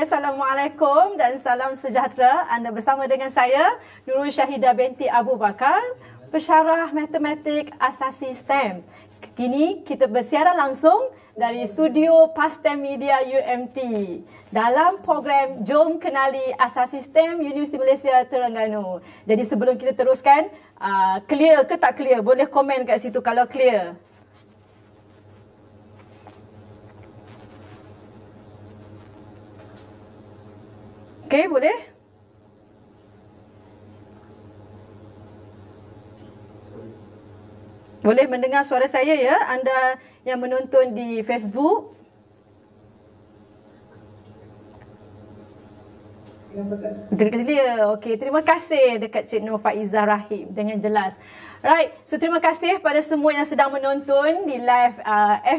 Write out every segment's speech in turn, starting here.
Assalamualaikum dan salam sejahtera. Anda bersama dengan saya, Nurul Syahidah binti Abu Bakar, pensyarah matematik asasi STEM. Kini kita bersiaran langsung dari studio PASTEM Media UMT dalam program Jom Kenali Asasi STEM Universiti Malaysia Terengganu. Jadi sebelum kita teruskan, clear ke tak clear? Boleh komen kat situ kalau clear. Okey, boleh? Boleh mendengar suara saya ya, anda yang menonton di Facebook. Clear. Okey, terima kasih dekat Cik Nur Faizah Rahim dengan jelas. Right, so terima kasih pada semua yang sedang menonton di live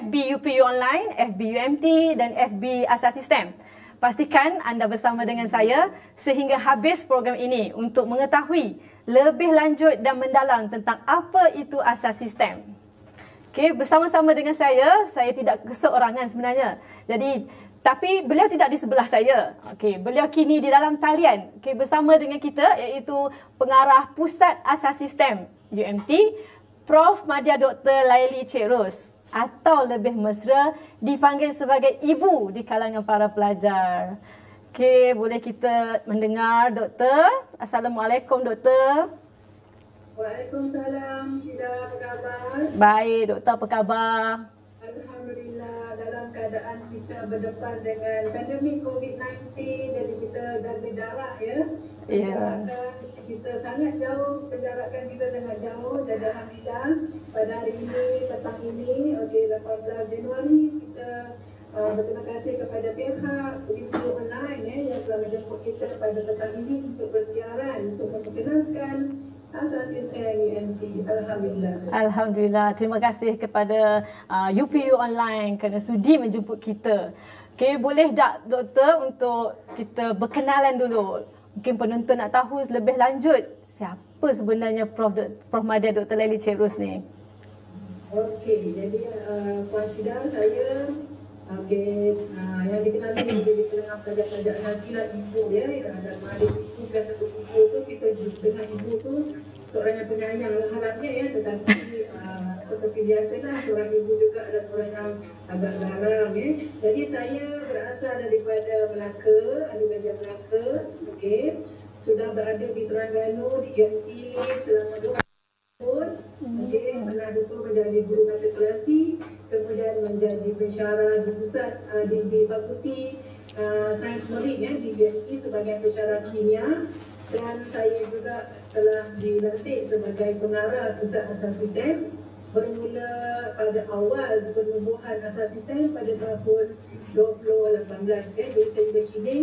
FB UPU Online, FB UMT dan FB Asasi STEM. Pastikan anda bersama dengan saya sehingga habis program ini untuk mengetahui lebih lanjut dan mendalam tentang apa itu asasi STEM. Okey, bersama-sama dengan saya tidak keseorangan sebenarnya. Tapi beliau tidak di sebelah saya. Okey, beliau kini di dalam talian. Okey, bersama dengan kita iaitu pengarah Pusat Asasi STEM UMT, Prof Madya Dr. Laili Cik Ros, atau lebih mesra dipanggil sebagai ibu di kalangan para pelajar. Okey, boleh kita mendengar Doktor. Assalamualaikum Doktor. Waalaikumsalam. Syida, apa khabar? Baik Doktor, apa khabar? Alhamdulillah, dalam keadaan kita berdepan dengan pandemik COVID-19, jadi kita jaga jarak ya. Ya. Kita sangat jauh, penjarakan kita sangat jauh, dan alhamdulillah pada hari ini, petang ini, okey, 18 Januari, kita berterima kasih kepada pihak UPU Online yang telah menjemput kita pada petang ini untuk bersiaran, untuk memperkenalkan asasi STEM UMT. Alhamdulillah. Alhamdulillah. Terima kasih kepada UPU Online kerana sudi menjemput kita. Okey, boleh tak Doktor untuk kita berkenalan dulu? Mungkin penonton nak tahu lebih lanjut siapa sebenarnya Prof Madya Dr. Laili Cik Ros ni. Okey, jadi Puan Syida, saya yang dikenali menjadi penengah pelajar-pelajar ngaji lah ibu ya. Dan adik ibu dan satu ibu tu, kita dengan ibu tu seorang yang penyayang lah harapnya ya. Tetapi seperti biasalah, seorang ibu juga ada seorang yang agak garang ya. Jadi saya berasal daripada Melaka, Aduh Melaka. Okey, sudah berada di Terengganu di UMT selama 2 tahun. Okey, pernah dulu menjadi guru mata kelasi, kemudian menjadi pensyarah di pusat di Fakulti Sains Marine ya, di UMT sebagai pensyarah kimia, dan saya juga telah dilantik sebagai pengarah Pusat Asasi STEM bermula pada awal penubuhan asasi STEM pada tahun 2018 ya. Jadi sehingga kini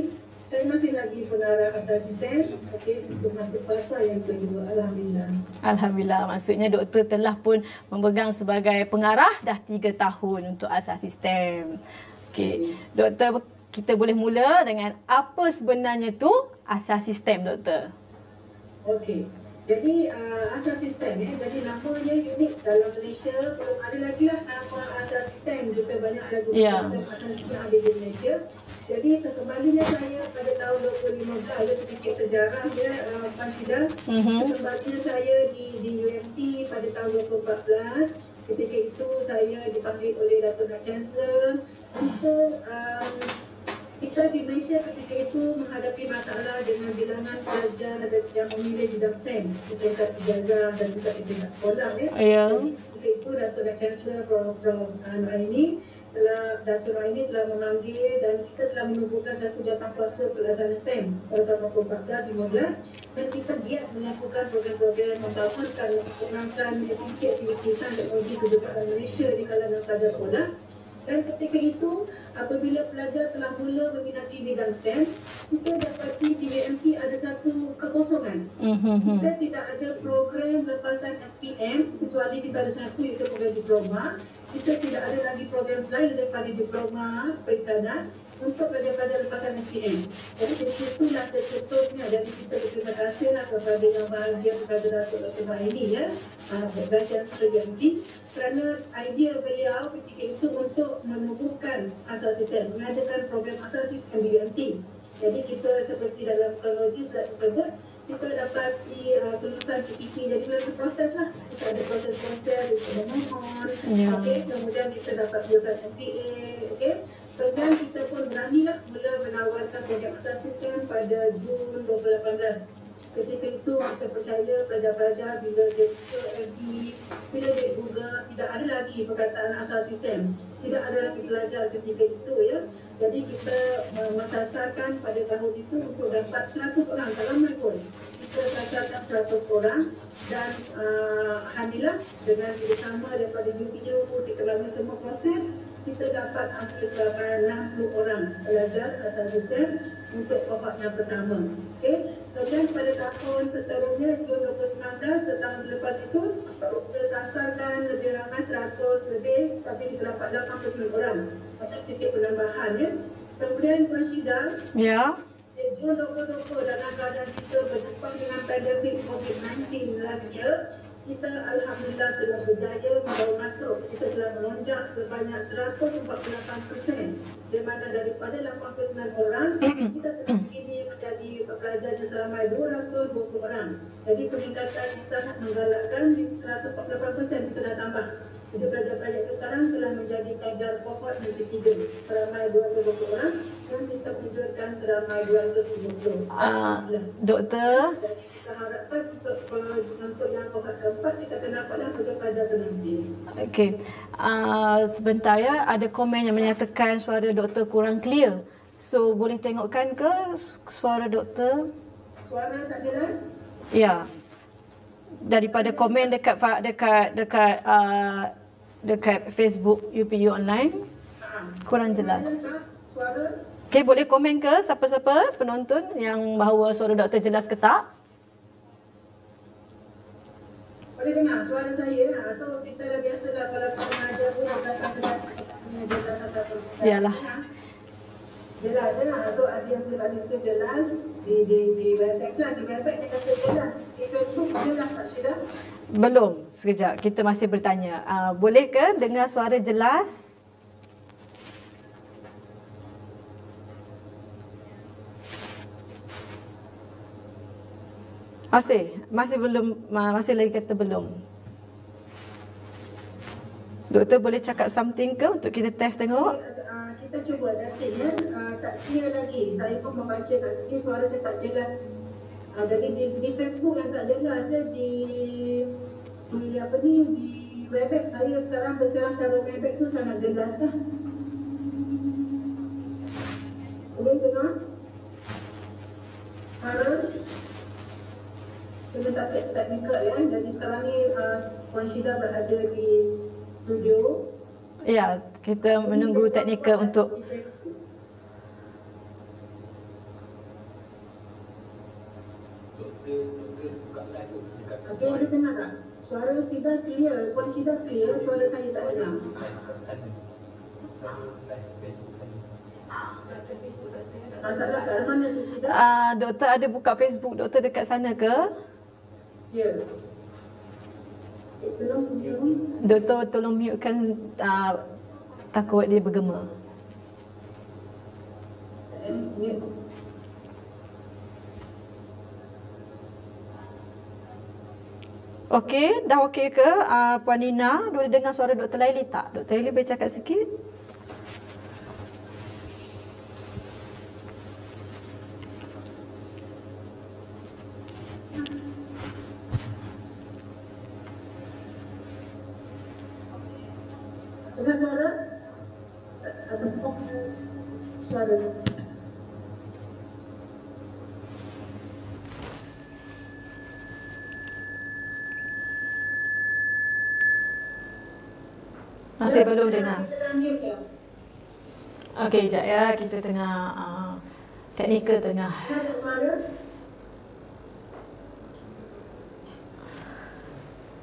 saya masih lagi pengarah asasi STEM, okey, untuk masuk fasa yang kedua. Alhamdulillah. Alhamdulillah, maksudnya Doktor telah pun memegang sebagai pengarah dah 3 tahun untuk asasi STEM. Okey, Doktor, kita boleh mula dengan apa sebenarnya tu asasi STEM, Doktor? Okey. Jadi asasi STEM ya, jadi namanya unik dalam Malaysia, belum ada lagi lah nama asasi STEM. Kita banyak lagu asasi STEM ada di Malaysia. Jadi kembalinya saya pada tahun 2015 ada sedikit sejarah ya, Puan Syida. Kembalinya saya di UMT pada tahun 2014. Ketika itu saya dipanggil oleh Dato' Chancellor untuk kita di Malaysia ketika itu menghadapi masalah dengan bilangan pelajar yang memilih bidang STEM di tingkat ijazah dan juga di tingkat sekolah ya. Ketika itu Dato' Chancellor Prof Aini telah memanggil dan kita telah menubuhkan satu jawatankuasa pelaksanaan STEM pada tahun 2014-15, dan kita giat melakukan program-program membangunkan mengembangkan aktiviti sains teknologi kebangsaan Malaysia di kalangan pelajar sekolah. Dan ketika itu, apabila pelajar telah mula meminati bidang STEM, kita dapati di UMT ada satu kekosongan. Kita tidak ada program lepasan SPM, kecuali kita ada satu iaitu program diploma. Kita tidak ada lagi program selain daripada diploma perikanan untuk pelajar-pelajar lepasan SPM. Jadi dari situlah tercetusnya. Jadi kita berterima kasihlah kepada Yang Bahagia kepada Datuk Dr. Maini ya, Bahagian Strategi, kerana idea beliau ketika itu untuk menubuhkan asas sistem, mengadakan program asas sistem BUMT. Jadi kita seperti dalam kronologi slide tersebut, kita dapat kelulusan PPT. Jadi dalam proses lah, kita ada proses-proses, kita memohon, kemudian kita dapat kelulusan MPA, kemudian kita pun beranilah mula menawarkan program asas sistem pada Jun 2018. Ketika itu kita percaya pelajar-pelajar bila dia buka FB, bila dia Google, tidak ada lagi perkataan asas sistem, tidak ada lagi pelajar ketika itu ya. Jadi kita menasarkan pada tahun itu untuk dapat 100 orang, tak ramai pun. Kita sasarkan 100 orang dan alhamdulillah dengan bersama daripada UPU, kita lalui semua proses, kita dapat hampir 60 orang pelajar asal sistem untuk kohort yang pertama. Kemudian pada tahun seterusnya, Jun 2019, setahun lepas itu, kita sasarkan lebih ramai 100 lebih, tapi kita dapat 80 orang. Ada sedikit penambahan ya. Kemudian Puan Syida, Jun 2020 dalam keadaan kita berjumpa dengan pandemik COVID-19 last year, kita alhamdulillah telah berjaya membawa masuk, kita telah melonjak sebanyak 148%, di mana daripada 89 orang, kita telah kini menjadi pelajar yang seramai 220 orang. Jadi peningkatan yang sangat menggalakkan, 148% kita dah tambah. Jadi pelajar-pelajar itu sekarang telah menjadi pelajar kohort yang ketiga, seramai 220 orang, dan kita wujudkan seramai 250. Doktor, kita harapkan untuk yang kohort keempat, kita akan dapatlah pelajar-pelajar penanti. Okey, sebentar ya, ada komen yang menyatakan suara doktor kurang clear. So, boleh tengokkan ke suara doktor? Suara tak jelas? Ya. Daripada komen dekat Facebook UPU Online, kurang jelas. Okey, boleh komen ke siapa-siapa penonton yang bahawa suara doktor jelas ke tak? Boleh dengar suara saya. So kita dah biasalah kalau pengajar pun datang. Yalah. Jelas. So ada yang boleh bagi itu jelas di website lah. Di website dia kata jelas. Di Facebook jelas tak Syida? Belum. Sekejap. Kita masih bertanya. Boleh ke dengar suara jelas? Masih belum, masih lagi kata belum. Doktor boleh cakap something ke untuk kita test tengok? Kita cuba testing ya. Tak clear lagi. Saya pun membaca kat sini suara saya tak jelas. Jadi di Facebook yang tak jelas ya, di Webex saya sekarang berserah secara Webex tu sangat jelas dah. Boleh dengar? Halo? Kita tak teknikal ya. Jadi sekarang ni Puan Syida berada di studio. Ya, kita menunggu teknikal untuk okey, boleh dengar tak? Suara Syida clear, Puan Syida clear, suara saya tak dengar. Masalah kat mana tu Syida? Doktor ada buka Facebook doktor dekat sana ke? Ya. Doktor tolong mutekan, takut dia bergema. Okey, dah okey ke Puan Nina? Boleh dengar suara Dr. Laili tak? Dr. Laili boleh cakap sikit? Dengar suara? Suara. Masih belum dengar. Okey, sekejap ya. Kita tengah teknikal tengah.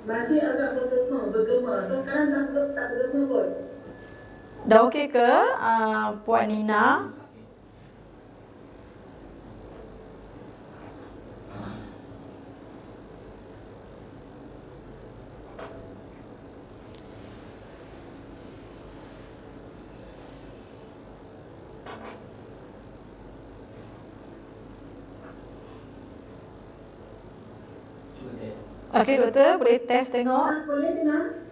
Masih agak bergema. So sekarang tak bergema pun. Dah okey ke Puan Nina? Okey doktor, boleh test tengok. Boleh dengar?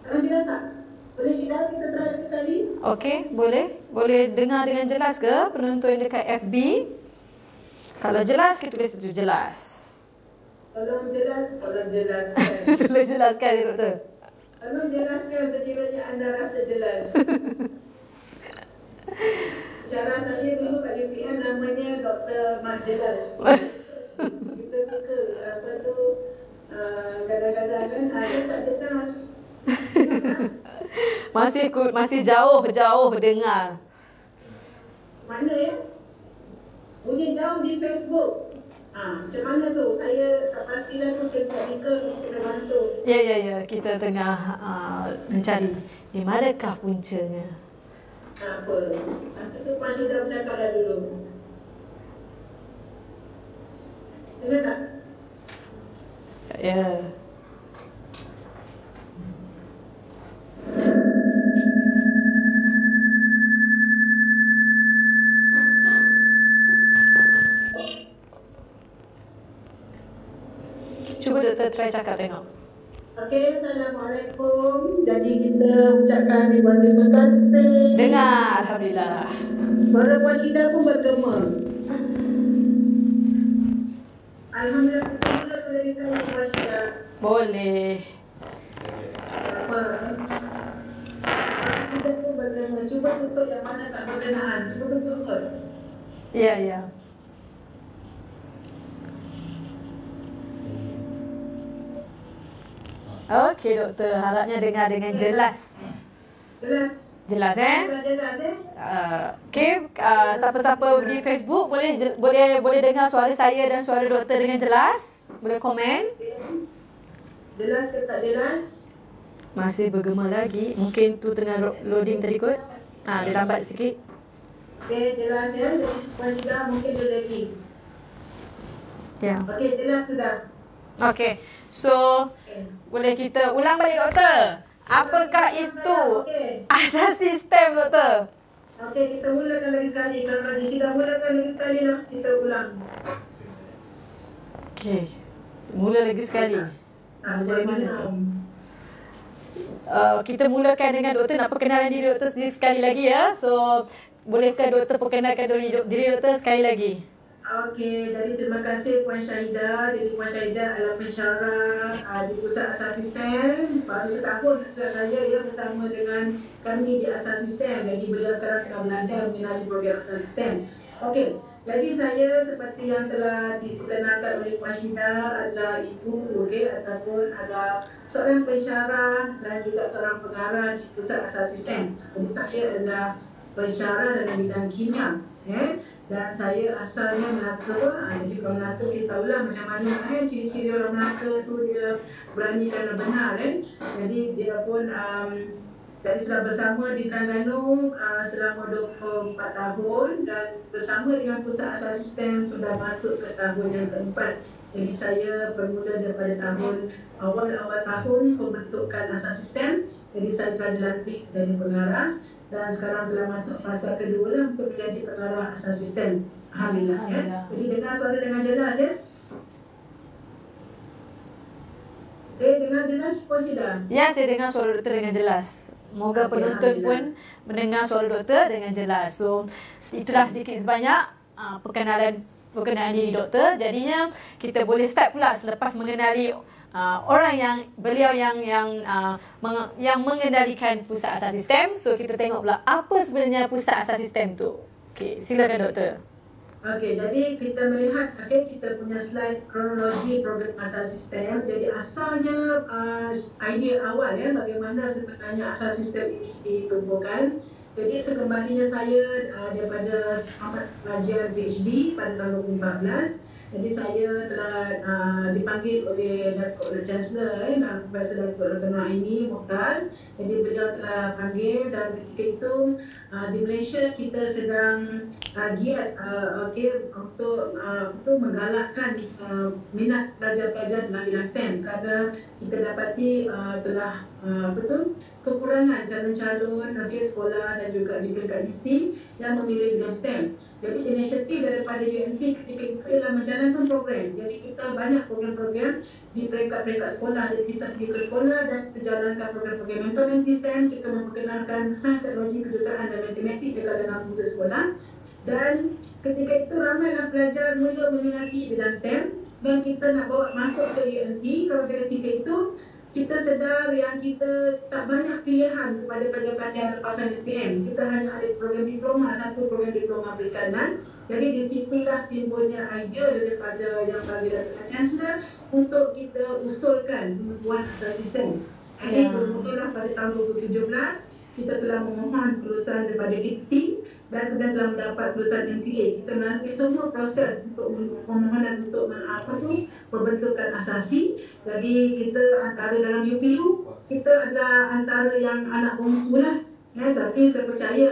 Sekarang jelas tak? Boleh jelas kita try lagi sekali? Okey, boleh. Boleh dengar dengan jelas ke penonton dekat FB? Kalau jelas, kita tulis itu jelas. Tolong jelaskan. Tolong jelaskan ya doktor. Tolong jelaskan sekiranya anda rasa jelas. Cara saya dulu kat UPM namanya Dr. Mat Jelas. Kita suka apa tu kadang-kadang kan ada tak jelas. Masih jauh dengar. Mana ya? Bunyi jauh di Facebook. Macam mana tu? Saya tak pastilah tu kena bantu. Ya. Kita tengah mencari di manakah puncanya. Apa? Itu masih dah bercakap dah dulu. Dengar tak? Ya. Cuba doktor try cakap tengok. Okey, Assalamualaikum. Jadi kita ucapkan ribuan terima kasih. Dengar, alhamdulillah. Suara Puan Syida pun bergema. Alhamdulillah, kita mula dari saya Puan Syida. Boleh. Apa? Puan Syida pun bergema. Cuba tutup yang mana tak berkenaan. Cuba tutup kot. Ya. Okey doktor, harapnya dengar dengan jelas. Jelas. Jelas Jelas Okey, siapa-siapa di Facebook boleh dengar suara saya dan suara doktor dengan jelas? Boleh komen? Jelas ke tak jelas? Masih bergema lagi. Mungkin tu tengah loading tadi kot. Dia lambat sikit. Okey, jelas ya. Jadi Puan Syida mungkin dia lagi. Ya. Okey, jelas sudah. Okey. So, boleh kita ulang balik doktor? Apakah itu asas sistem doktor? Okey, kita mulakan lagi sekali. Kalau tadi Syida mulakan lagi sekali lah, kita ulang. Okey. Mula lagi sekali. Dari mana tu? Kita mulakan dengan doktor. Nak perkenalkan diri doktor sendiri sekali lagi ya. So, bolehkah doktor perkenalkan diri doktor sekali lagi? Okey, jadi terima kasih Puan Syahida. Jadi Puan Syahida adalah pensyarah di Pusat Asas Sistem. Baru setahun saya bersama dengan kami di Asas Sistem. Jadi beliau sekarang tengah belajar mengenali program Asas Sistem. Okey, jadi saya seperti yang telah diperkenalkan oleh Puan Syahida adalah ibu, ataupun ada seorang pensyarah dan juga seorang pengarah di Pusat Asas Sistem. Jadi saya adalah pensyarah dalam bidang kimia. Dan saya asalnya Melaka. Jadi kalau Melaka kita tahulah macam mana ciri-ciri orang Melaka tu dia berani dan benar Jadi dia pun tadi sudah bersama di Terengganu selama 24 tahun dan bersama dengan Pusat Asas Sistem sudah masuk ke tahun yang keempat. Jadi saya bermula daripada tahun awal tahun pembentukan Asas Sistem. Jadi saya telah dilantik jadi pengarah. Dan sekarang telah masuk fasa kedua lah untuk menjadi pengarah Asas Sistem. Alhamdulillah ya. Jadi dengar suara dengan jelas ya. Dengar jelas Puan Syida? Ya, saya dengar suara doktor dengan jelas. Moga penonton pun mendengar suara doktor dengan jelas. So, itulah sedikit sebanyak perkenalan diri doktor. Jadinya kita boleh start pula selepas mengenali orang yang beliau yang mengendalikan Pusat Asas Sistem. So kita tengok pula apa sebenarnya Pusat Asas Sistem tu. Okey, silakan doktor. Okey, jadi kita melihat kita punya slide kronologi program Asas Sistem. Jadi asalnya idea awal bagaimana sebenarnya Asas Sistem ini ditubuhkan. Jadi sekembalinya saya daripada tamat pelajar PhD pada tahun 2014. Jadi saya telah dipanggil oleh Datuk Chancellor Profesor Datuk Dr. Naimi Mokhtar. Jadi beliau telah panggil dan ketika itu di Malaysia kita sedang giat untuk menggalakkan minat pelajar-pelajar dalam bidang STEM, kerana kita dapati telah kekurangan calon-calon sekolah dan juga di peringkat universiti yang memilih bidang STEM. Jadi inisiatif daripada UNT ketika itu ialah menjalankan program. Jadi kita banyak program-program di peringkat-peringkat sekolah. Jadi kita pergi ke sekolah dan kita jalankan program-program mentoring STEM. Kita memperkenalkan sains, teknologi, kejuruteraan dan matematik dekat dalam murid sekolah. Dan ketika itu ramailah pelajar mula meminati bidang STEM dan kita nak bawa masuk ke UNT. Kalau ketika itu kita sedar yang kita tak banyak pilihan kepada pelajar-pelajar lepasan SPM. Kita hanya ada program diploma, satu program diploma perikanan. Jadi di situlah timbulnya idea daripada yang bagi Datuk Chancellor untuk kita usulkan membuat asas sistem. Jadi bermulalah pada tahun 2017, kita telah memohon kelulusan daripada KIT dan kemudian telah mendapat kelulusan MPA. Kita melalui semua proses untuk permohonan untuk pembentukan asasi. Jadi kita antara dalam UPU, kita adalah antara yang anak bongsu lah. Tapi saya percaya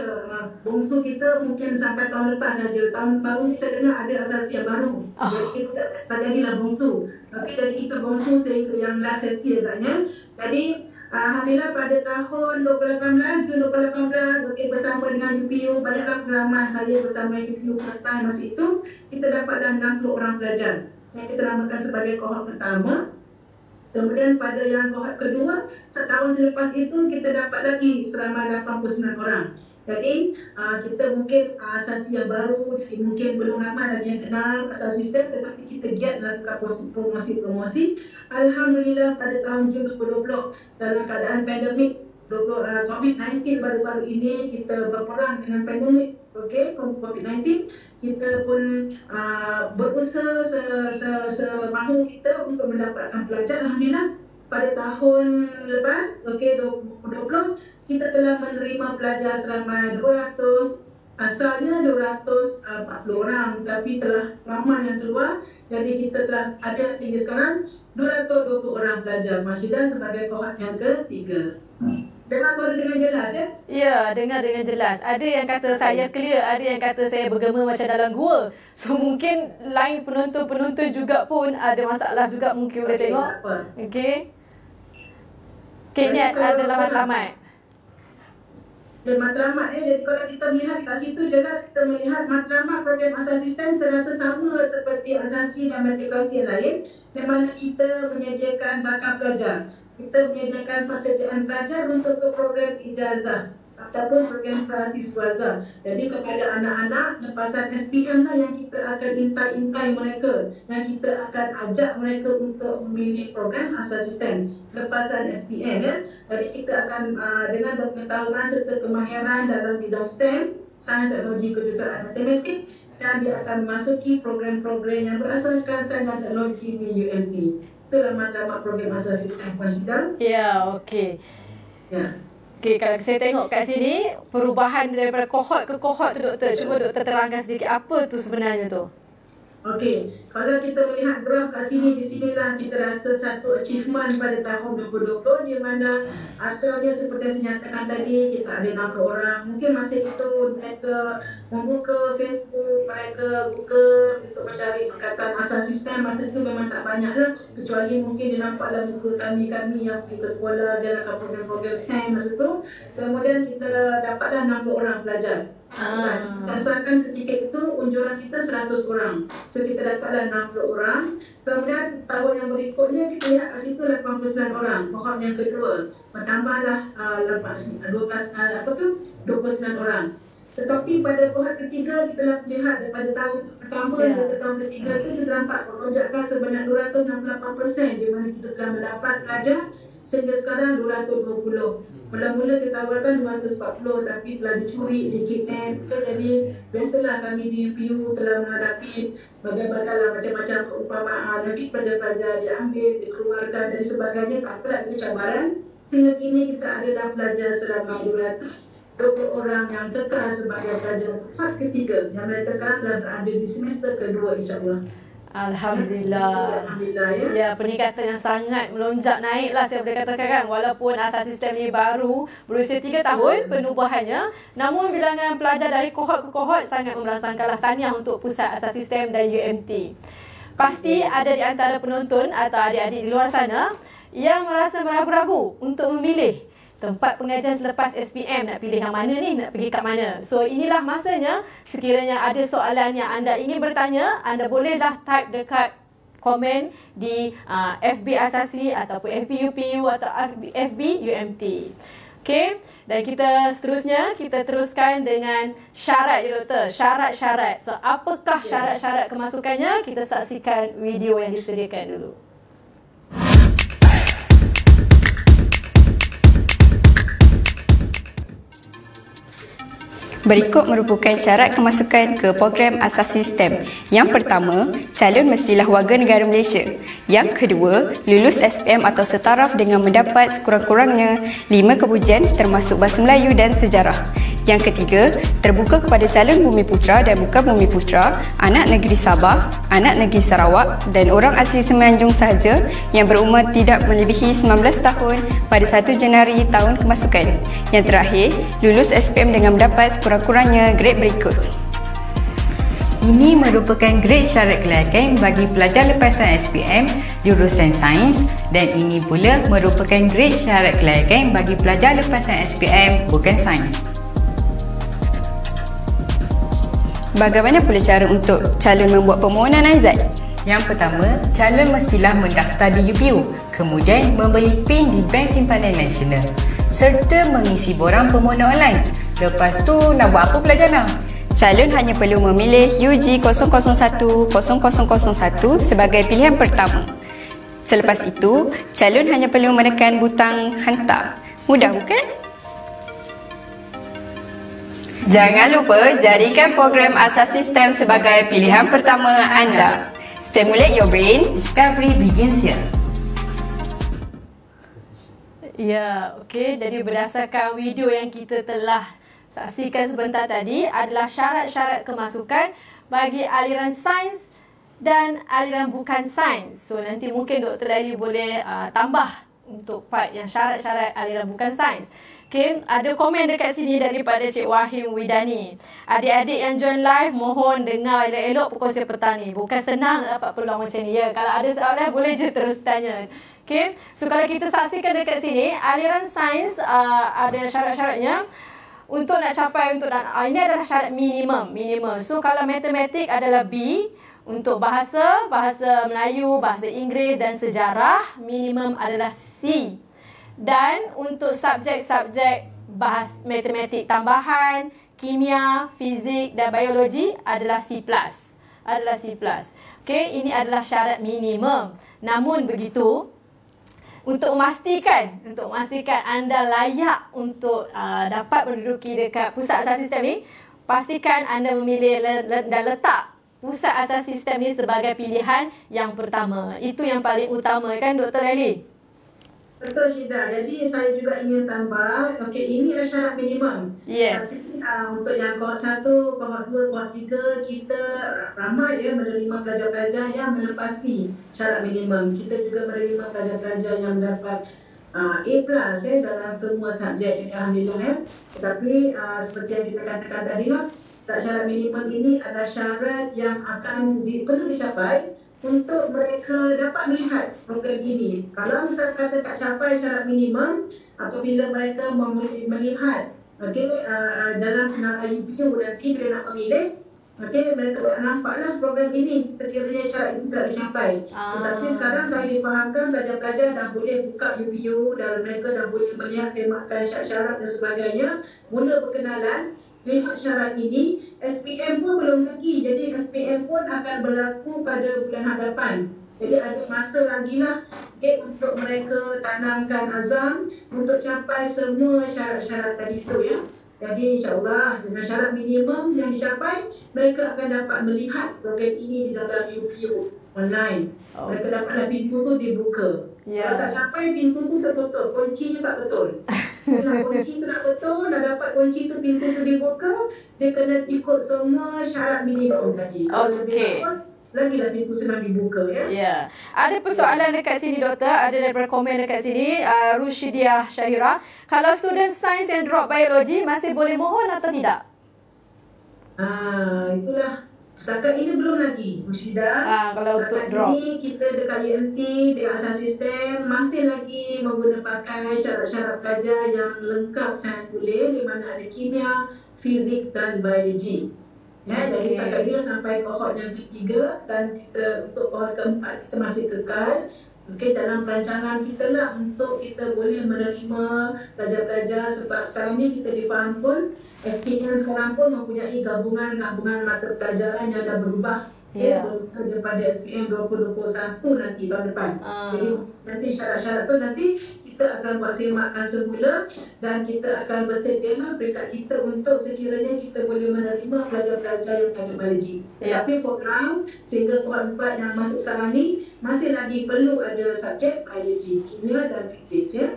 bongsu kita mungkin sampai tahun lepas saja. Tahun baru ni saya dengar ada asasi yang baru. Jadi kita tak jadilah bongsu. Tapi jadi kita bongsu sehingga yang last sesi agaknya. Jadi alhamdulillah pada tahun 2018, Jun 2018, bersama dengan UPU, banyaklah pengalaman saya bersama UPU first time masa itu, kita dapatlah 60 orang pelajar yang kita namakan sebagai kohort pertama. Kemudian pada yang kohort kedua, setahun selepas itu kita dapat lagi seramai 89 orang. Jadi kita mungkin asasi yang baru, jadi mungkin belum ramai lagi yang kenal asasi sistem, tetapi kita giat melakukan promosi. Alhamdulillah pada tahun Jun 2020 dalam keadaan pandemik COVID-19 baru-baru ini kita berperang dengan pandemik COVID-19, kita pun berusaha semahu kita untuk mendapatkan pelajar. Alhamdulillah pada tahun lepas 2020 kita telah menerima pelajar seramai 200, asalnya 240 orang, tapi telah ramai yang keluar. Jadi kita telah ada sehingga sekarang 220 orang pelajar Masjidah sebagai kohort yang ketiga. Dengar suara dengan jelas ya? Ya, dengar dengan jelas. Ada yang kata saya clear, ada yang kata saya bergema macam dalam gua. So mungkin lain penonton-penonton juga pun ada masalah juga, mungkin boleh tengok. Okey. Ni adalah matlamat. Dan matlamat jadi kalau kita melihat kat situ jelas kita melihat matlamat program asas sistem serasa sama seperti asasi dan matrikulasi yang lain, di mana kita menyediakan bakal pelajar. Kita menyediakan persediaan pelajar untuk program ijazah ataupun program praasiswaza. Jadi kepada anak-anak lepasan SPM lah yang kita akan intai mereka, yang kita akan ajak mereka untuk memilih program asas sistem lepasan SPM ya. Jadi kita akan dengan berpengetahuan serta kemahiran dalam bidang STEM, sains, teknologi, kejuruteraan, matematik, dan dia akan memasuki program-program yang berasaskan sains dan teknologi di UNT. Itulah matlamat program asas sistem Masjidah. Ya, okey. Ya. Okey, kalau saya tengok kat sini, perubahan daripada kohort ke kohort tu doktor. Cuba doktor terangkan sedikit apa tu sebenarnya tu. Okey, kalau kita melihat graf kat sini, di sinilah kita rasa satu achievement pada tahun 2020, di mana asalnya seperti yang dinyatakan tadi, kita ada 60 orang. Mungkin masa itu mereka membuka Facebook, mereka buka untuk mencari perkataan asas sistem. Masa itu memang tak banyak lah, kecuali mungkin dia nampaklah muka kami yang pergi ke sekolah, jalankan program-program STEM masa itu. Kemudian kita dapatlah 60 orang pelajar. Sasaran ketika itu unjuran kita 100 orang. So kita dapatlah 60 orang. Kemudian tahun yang berikutnya kita lihat kat situ 89 orang. Kohort yang kedua bertambahlah 29 orang. Tetapi pada kohort ketiga kita telah lihat daripada tahun pertama ke tahun ketiga itu kita nampak lonjakan sebanyak 268%, di mana kita telah mendapat pelajar sehingga sekarang 220. Mula-mula kita awalkan 240 tapi telah dicuri, dikidnap. Jadi biasalah kami di UPU telah menghadapi bagai-bagai macam-macam keumpamaan. Nanti pelajar-pelajar diambil, dikeluarkan dan sebagainya. Tak pula itu cabaran. Sehingga kini kita adalah pelajar seramai 220 orang yang kekal sebagai pelajar kohort ketiga. Yang mereka sekarang telah berada di semester kedua insyaAllah. Alhamdulillah. Ya, peningkatan yang sangat melonjak naik lah saya boleh katakan kan. Walaupun asas sistem ni baru berusia 3 tahun penubuhannya, namun bilangan pelajar dari kohort ke kohort sangat merangsangkanlah. Tahniah untuk Pusat Asas Sistem dan UMT. Pasti ada di antara penonton atau adik-adik di luar sana yang merasa meragu-ragu untuk memilih tempat pengajian selepas SPM, nak pilih yang mana ni, nak pergi kat mana. So inilah masanya, sekiranya ada soalan yang anda ingin bertanya, anda bolehlah type dekat komen di FB Asasi ataupun FB UPU atau FB UMT. Okey, dan kita seterusnya, kita teruskan dengan syarat ya doktor, syarat-syarat. So apakah syarat-syarat kemasukannya? Kita saksikan video yang disediakan dulu. Berikut merupakan syarat kemasukan ke program asas sistem. Yang pertama, calon mestilah warga negara Malaysia. Yang kedua, lulus SPM atau setaraf dengan mendapat sekurang-kurangnya 5 kepujian termasuk Bahasa Melayu dan Sejarah. Yang ketiga, terbuka kepada calon Bumiputera dan bukan Bumiputera, anak negeri Sabah, anak negeri Sarawak dan orang asli Semenanjung sahaja yang berumur tidak melebihi 19 tahun pada 1 Januari tahun kemasukan. Yang terakhir, lulus SPM dengan mendapat sekurang-kurangnya grade berikut. Ini merupakan grade syarat kelayakan bagi pelajar lepasan SPM jurusan sains dan ini pula merupakan grade syarat kelayakan bagi pelajar lepasan SPM bukan sains. Bagaimana pula cara untuk calon membuat permohonan Aizat? Yang pertama, calon mestilah mendaftar di UPU, kemudian membeli PIN di Bank Simpanan Nasional serta mengisi borang permohonan online. Lepas tu nak buat apa pula Jana? Calon hanya perlu memilih UG 001-0001 sebagai pilihan pertama. Selepas itu, calon hanya perlu menekan butang hantar. Mudah bukan? Jangan lupa jadikan program asas sistem sebagai pilihan pertama anda. Stimulate your brain. Discovery begins here. Ya, okey. Jadi berdasarkan video yang kita telah saksikan sebentar tadi adalah syarat-syarat kemasukan bagi aliran sains dan aliran bukan sains. So nanti mungkin Dr. Laili boleh tambah untuk part yang syarat-syarat aliran bukan sains. Okay, ada komen dekat sini daripada Cik Wahim Widani. Adik-adik yang join live, mohon dengar elok-elok perkongsian petang ni. Bukan senang dapat peluang macam ni. Ya, kalau ada soalan boleh je terus tanya. Okay, so kalau kita saksikan dekat sini, aliran sains ada syarat-syaratnya. Untuk nak capai, ini adalah syarat minimum. So kalau matematik adalah B. Untuk bahasa Melayu, bahasa Inggeris dan sejarah, minimum adalah C. Dan untuk subjek-subjek matematik tambahan, kimia, fizik dan biologi adalah C+. Okey, ini adalah syarat minimum. Namun begitu, untuk memastikan anda layak untuk dapat menduduki dekat pusat asas sistem ni, pastikan anda memilih dan letak pusat asas sistem ni sebagai pilihan yang pertama. Itu yang paling utama kan Dr. Laili? Betul Syida. Jadi saya juga ingin tambah, okey, ini adalah syarat minimum. Yes. Tapi untuk yang kohort 1, kohort 2, kohort 3, kita ramai menerima pelajar-pelajar yang melepasi syarat minimum. Kita juga menerima pelajar-pelajar yang mendapat A+ dalam semua subjek ini alhamdulillah. Tetapi seperti yang kita katakan tadi lah, syarat minimum ini adalah syarat yang akan perlu dicapai untuk mereka dapat melihat program ini. Kalau misalnya kata tak capai syarat minimum, apabila mereka melihat dalam senarai UPU nanti bila nak memilih, mereka tak nampaklah program ini sekiranya syarat itu tak dicapai. Tetapi sekarang saya difahamkan pelajar-pelajar dah boleh buka UPU dan mereka dah boleh melihat semakan syarat-syarat dan sebagainya, mula berkenalan lihat syarat ini. SPM pun belum lagi, jadi SPM pun akan berlaku pada bulan hadapan. Jadi ada masa lagi lah untuk mereka tanamkan azam untuk capai semua syarat-syarat tadi tu ya. Jadi insyaAllah dengan syarat minimum yang dicapai, mereka akan dapat melihat program ini di dalam UPU online. Mereka dapatlah pintu tu dibuka. Kalau tak capai pintu tu tertutup, kuncinya tak betul. Kalau kunci tu nak betul, nak dapat kunci tu, pintu tu dibuka, dia kena ikut semua syarat minimum tadi. Okey. lagilah pintu senang dibuka ya. Ya. Ada persoalan dekat sini doktor, ada daripada komen dekat sini, Rushidiah Syahira. Kalau student sains yang drop biologi masih boleh mohon atau tidak? Itulah. Setakat ini belum lagi, Rushidah. Kalau untuk drop. Ini kita dekat UMT, dekat asas sistem masih lagi menggunakan syarat-syarat pelajar yang lengkap sains boleh, di mana ada kimia, fizik dan biologi. Ya, jadi setakat ini sampai kohort yang ketiga dan kita untuk kohort keempat kita masih kekal. Dalam perancangan kita lah untuk kita boleh menerima pelajar-pelajar, sebab sekarang ni kita di Faham pun SPM sekarang pun mempunyai gabungan mata pelajaran yang dah berubah daripada SPM 2021 nanti tahun depan. Jadi nanti syarat-syarat tu nanti kita akan buat semakkan semula dan kita akan bersedialah peringkat kita untuk sekiranya kita boleh menerima pelajar-pelajar yang ada biologi. Tapi for now, sehingga kohort 4 yang masuk sekarang ni masih lagi perlu ada subjek biologi, kimia dan fizik ya.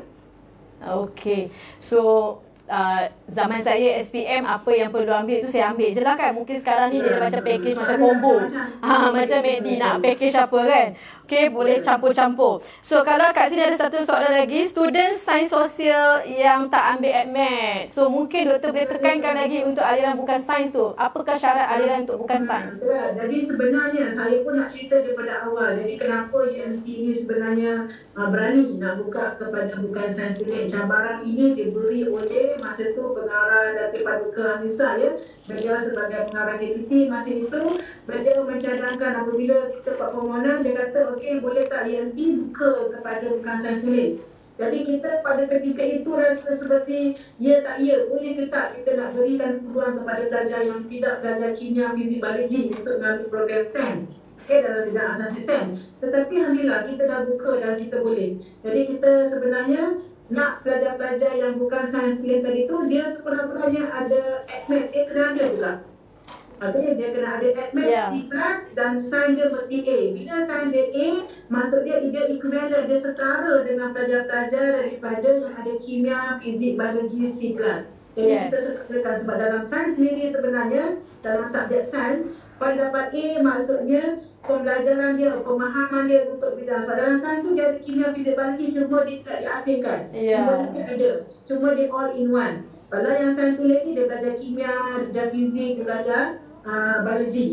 Okey. So zaman saya SPM apa yang perlu ambil tu saya ambil je lah kan. Mungkin sekarang ni dia macam package macam combo. Macam MACD nak package apa kan. Okey, boleh campur-campur. So kalau kat sini ada satu soalan lagi, student sains sosial yang tak ambil AdMed. So mungkin doktor boleh tekankan lagi untuk aliran bukan sains tu. Apakah syarat aliran untuk bukan sains? Jadi sebenarnya saya pun nak cerita daripada awal. Jadi kenapa UMT ni sebenarnya berani nak buka kepada bukan sains student. Cabaran ini diberi oleh masa tu pengarah Datuk Paduka Hamisa ya. Beliau sebagai pengarah KTT masa itu beliau mencadangkan apabila kita buat permohonan, dia kata okey boleh tak UMT buka kepada bukan sains student. Jadi kita pada ketika itu rasa seperti ya tak ya, boleh ke tak kita nak berikan peluang kepada pelajar yang tidak belajar kimia, fizik, biologi untuk mengambil program STEM dalam bidang asas sistem. Tetapi alhamdulillah kita dah buka dan kita boleh. Jadi kita sebenarnya nak pelajar-pelajar yang bukan sains pilihan tadi tu, dia sebenarnya ada AdMed, kena ada juga. Artinya dia kena ada AdMed, C+, dan sains dia mesti A. Bila sains dia A, maksud dia equivalent, dia setara dengan pelajar-pelajar daripada yang ada kimia, fizik, biologi, C+. Jadi kita sesuaikan sebab dalam sains sendiri sebenarnya, dalam subjek sains, pada dapat A maksudnya pembelajaran dia, pemahaman dia untuk bidang. Sebab dalam sains tu dia ada kimia, fizik, biologi, cuma dia tak diasingkan. Cuma dia ada. Cuma dia all in one. Kalau yang sains tulis ni dia belajar kimia, dia belajar fizik, dia belajar biologi.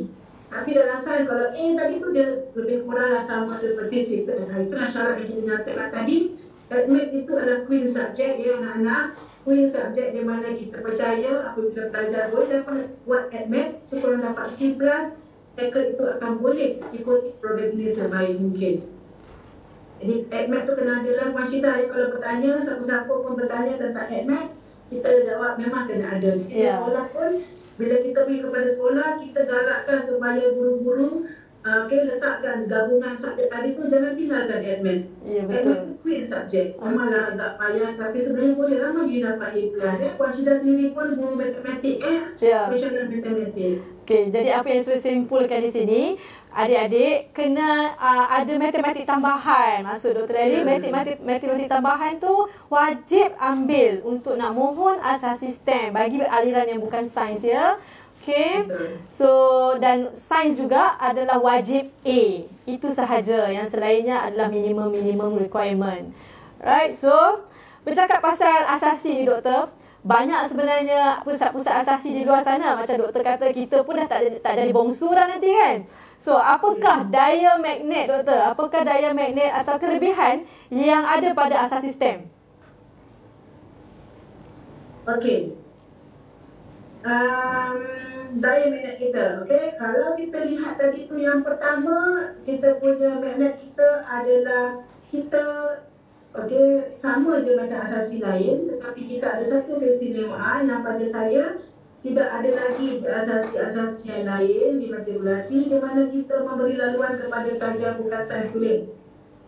Tapi dalam sains kalau A tadi tu dia lebih kurang sama seperti C. Itulah syarat yang kita nyatakan tadi. AdMed itu adalah queen subject ya anak-anak. Queen subject di mana kita percaya apabila pelajar boleh dapat buat AdMed, sekurang dapat C+, mereka itu akan boleh ikuti program ini sebaik mungkin. Jadi AdMed tu kena ada lah Puan Syida ya. Kalau bertanya, siapa-siapa pun bertanya tentang AdMed, kita jawab memang kena ada. Sekolah pun, bila kita pergi kepada sekolah, kita galakkan supaya guru-guru letakkan gabungan subjek tadi tu, jangan tinggalkan AdMed. AdMed tu queen subjek. Memanglah agak payah, tapi sebenarnya boleh ramai dia dapat A+. Puan Syida sendiri pun guru matematik profesional matematik. Okey, jadi apa yang saya simpulkan di sini, adik-adik kena ada matematik tambahan. Maksud Dr. Ali, matematik tambahan tu wajib ambil untuk nak mohon asas sistem bagi aliran yang bukan sains ya. Okey. So dan sains juga adalah wajib A. Itu sahaja. Yang selainnya adalah minimum requirement. Right? So bercakap pasal asasi ni doktor, banyak sebenarnya pusat-pusat asasi di luar sana. Macam doktor kata, kita pun dah tak jadi bongsu dah nanti kan. So apakah daya magnet doktor? Apakah daya magnet atau kelebihan yang ada pada asas sistem? Okey. Daya magnet kita, okey. Kalau kita lihat tadi tu yang pertama, kita punya magnet kita adalah kita sama je macam asasi lain, tetapi kita ada satu keistimewaan yang pada saya tidak ada lagi asasi-asasi yang lain di matrikulasi di mana kita memberi laluan kepada pelajar bukan sains tulen.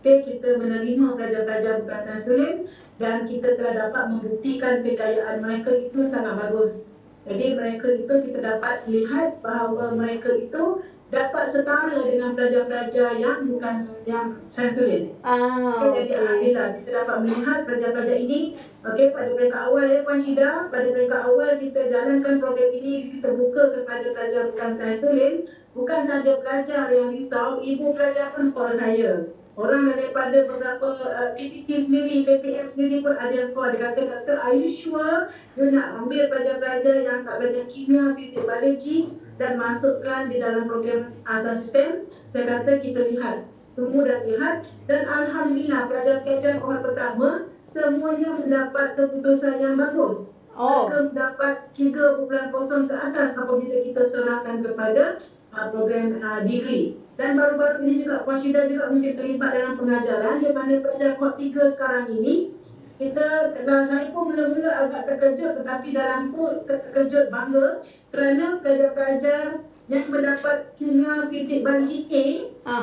Kita menerima pelajar-pelajar bukan sains tulen dan kita telah dapat membuktikan kejayaan mereka itu sangat bagus. Jadi mereka itu kita dapat lihat bahawa mereka itu dapat setara dengan pelajar-pelajar yang bukan yang sains tulen. Jadi alhamdulillah kita dapat melihat pelajar-pelajar ini pada peringkat awal Puan Syida, pada peringkat awal kita jalankan program ini, kita buka kepada pelajar bukan sains tulen, bukan sahaja pelajar yang risau, ibu pelajar pun call saya. Orang daripada beberapa TPT sendiri, PPM sendiri pun ada yang call. Dia kata, are you sure you nak ambil pelajar-pelajar yang tak belajar kimia, fizik, biologi dan masukkan di dalam program asas sistem? Saya kata kita lihat, tunggu dan lihat. Dan alhamdulillah pelajar-pelajar kohort pertama semuanya mendapat keputusan yang bagus. Mereka mendapat 3.0 ke atas apabila kita serahkan kepada program degree. Dan baru-baru ini juga Puan Syida juga mungkin terlibat dalam pengajaran di mana pelajar kohort 3 sekarang ini saya pun mula-mula agak terkejut, tetapi dalam tu terkejut bangga kerana pelajar-pelajar yang mendapat kimia, fizik, biologi A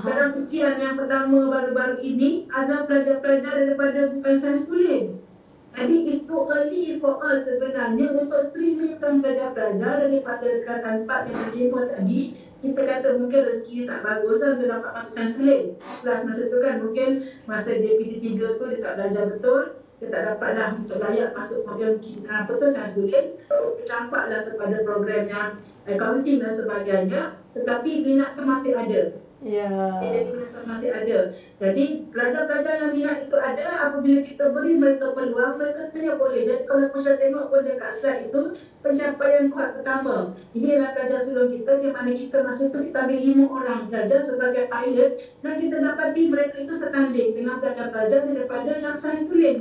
dalam ujian yang pertama baru-baru ini adalah pelajar-pelajar daripada bukan sains tulen. Jadi it's too early for us sebenarnya untuk streamingkan pelajar-pelajar daripada dekatan 4 dan 5 tadi. Kita kata mungkin rezeki tak bagus lah, dia dapat masuk sains tulen. Kelas masa tu kan mungkin masa dia PT3 tu dia tak belajar betul, dia tak dapat dah untuk layak masuk program sains tulen. Tercampaklah kepada program yang accounting dan sebagainya, tetapi minat tu masih ada. Jadi minat tu masih ada. Jadi pelajar-pelajar yang minat itu ada, apabila kita beri mereka peluang, mereka sebenarnya boleh. Jadi kalau Pusat tengok pun dekat slide itu, pencapaian kohort pertama. Inilah pelajar sulung kita di mana kita masa itu kita ambil 5 orang pelajar sebagai pilot dan kita dapati mereka itu tertanding dengan pelajar-pelajar daripada yang sains tulen.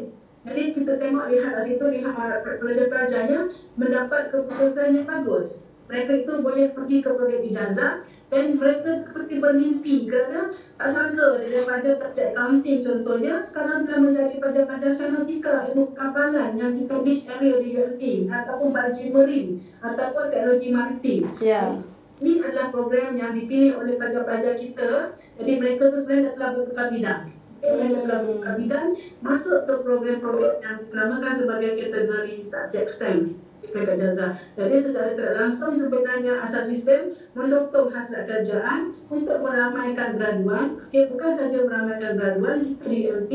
Jadi kita tengok lihat di situ, lihat pelajar-pelajarnya mendapat keputusan yang bagus. Mereka itu boleh pergi ke program ijazah dan mereka seperti bermimpi kerana tak sangka daripada pelajar accounting contohnya sekarang telah menjadi pelajar-pelajar saintika, ilmu kapalan yang kita beach area di ULT ataupun biologi marine ataupun teknologi maritim. Ini adalah program yang dipilih oleh pelajar-pelajar kita. Jadi mereka tu sebenarnya telah bertukar bidang. Mereka telah bertukar bidang masuk ke program-program yang dinamakan sebagai kategori subjek STEM. Jadi secara tidak langsung sebenarnya asas sistem mendukung hasrat kerjaan untuk meramaikan graduan. Bukan saja meramaikan graduan, ULT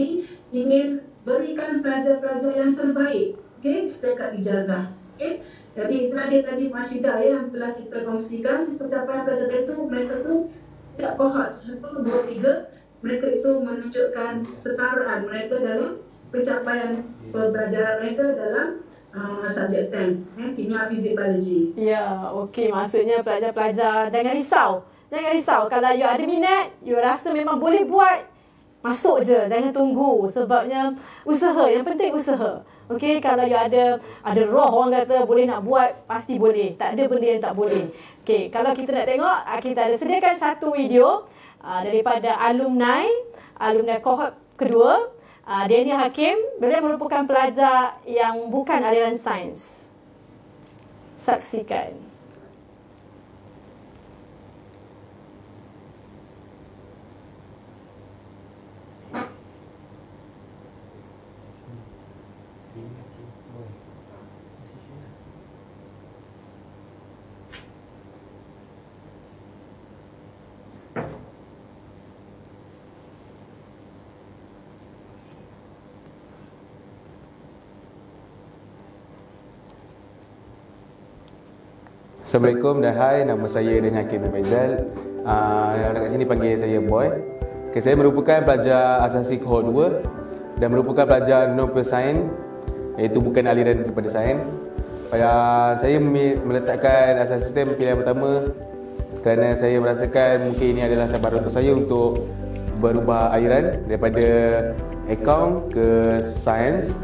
ingin berikan pelajar-pelajar yang terbaik dekat ijazah. Jadi itulah dia tadi Puan Syida yang telah kita kongsikan pencapaian pelajar itu. Mereka tu tidak kohort 1, 2, 3, mereka itu menunjukkan kesetaraan mereka dalam pencapaian pembelajaran mereka dalam subjek STEM, kimia, fizik, biologi. Okey, maksudnya pelajar-pelajar jangan risau. Jangan risau, kalau you ada minat, you rasa memang boleh buat, masuk je, jangan tunggu. Sebabnya usaha, yang penting usaha. Okey, kalau you ada roh orang kata boleh nak buat, pasti boleh. Tak ada benda yang tak boleh. Okey, kalau kita nak tengok, kita ada sediakan satu video daripada alumni kohort kedua. Daniel Hakim, beliau merupakan pelajar yang bukan aliran sains. Saksikan. Assalamualaikum dan hai, nama saya Daniel Hakim bin Faizal. Dekat sini panggil saya Boy. Saya merupakan pelajar asasi kohort 2 dan merupakan pelajar non-pure sains, iaitu bukan aliran daripada sains. Saya meletakkan asas sistem pilihan pertama kerana saya merasakan mungkin ini adalah cabaran untuk saya untuk berubah aliran daripada account ke sains.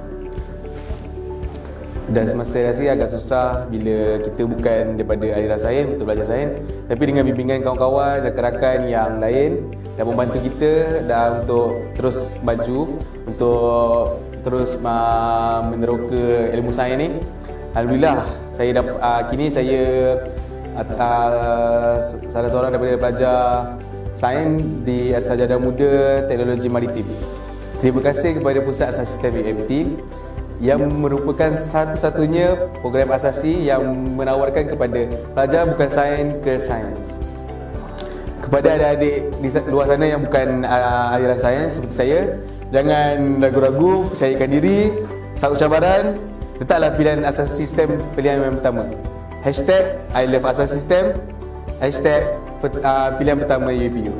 Dan semasa rasa agak susah bila kita bukan daripada aliran sains untuk belajar sains, tapi dengan bimbingan kawan-kawan dan rakan-rakan yang lain dan membantu kita dan untuk terus maju, untuk terus meneroka ilmu sains ni. Alhamdulillah, saya kini saya salah seorang daripada pelajar sains di Sarjana Muda Teknologi Maritim. Terima kasih kepada Pusat Asas Sistem UMT yang merupakan satu-satunya program asasi yang menawarkan kepada pelajar bukan sains ke sains. kepada adik-adik di luar sana yang bukan aliran sains seperti saya, jangan ragu-ragu, percayakan diri. Saat cabaran, letaklah pilihan asas sistem pilihan yang pertama. #I love asas sistem. #pilihan pertama UPU.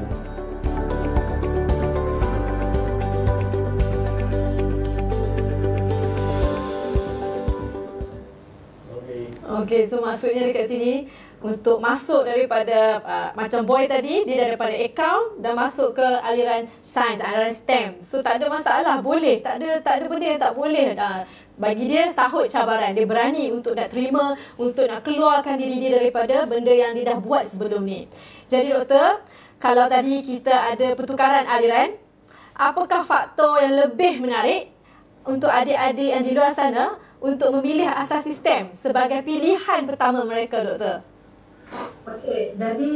Okey, so maksudnya dekat sini untuk masuk daripada macam boy tadi, dia daripada account dan masuk ke aliran sains, aliran STEM. So tak ada masalah, boleh. Tak ada benda yang tak boleh. Bagi dia sahut cabaran, dia berani untuk nak terima, untuk nak keluarkan diri dia daripada benda yang dia dah buat sebelum ni. Jadi doktor, kalau tadi kita ada pertukaran aliran, apakah faktor yang lebih menarik untuk adik-adik yang di luar sana untuk memilih asas sistem sebagai pilihan pertama mereka, doktor? Okey, jadi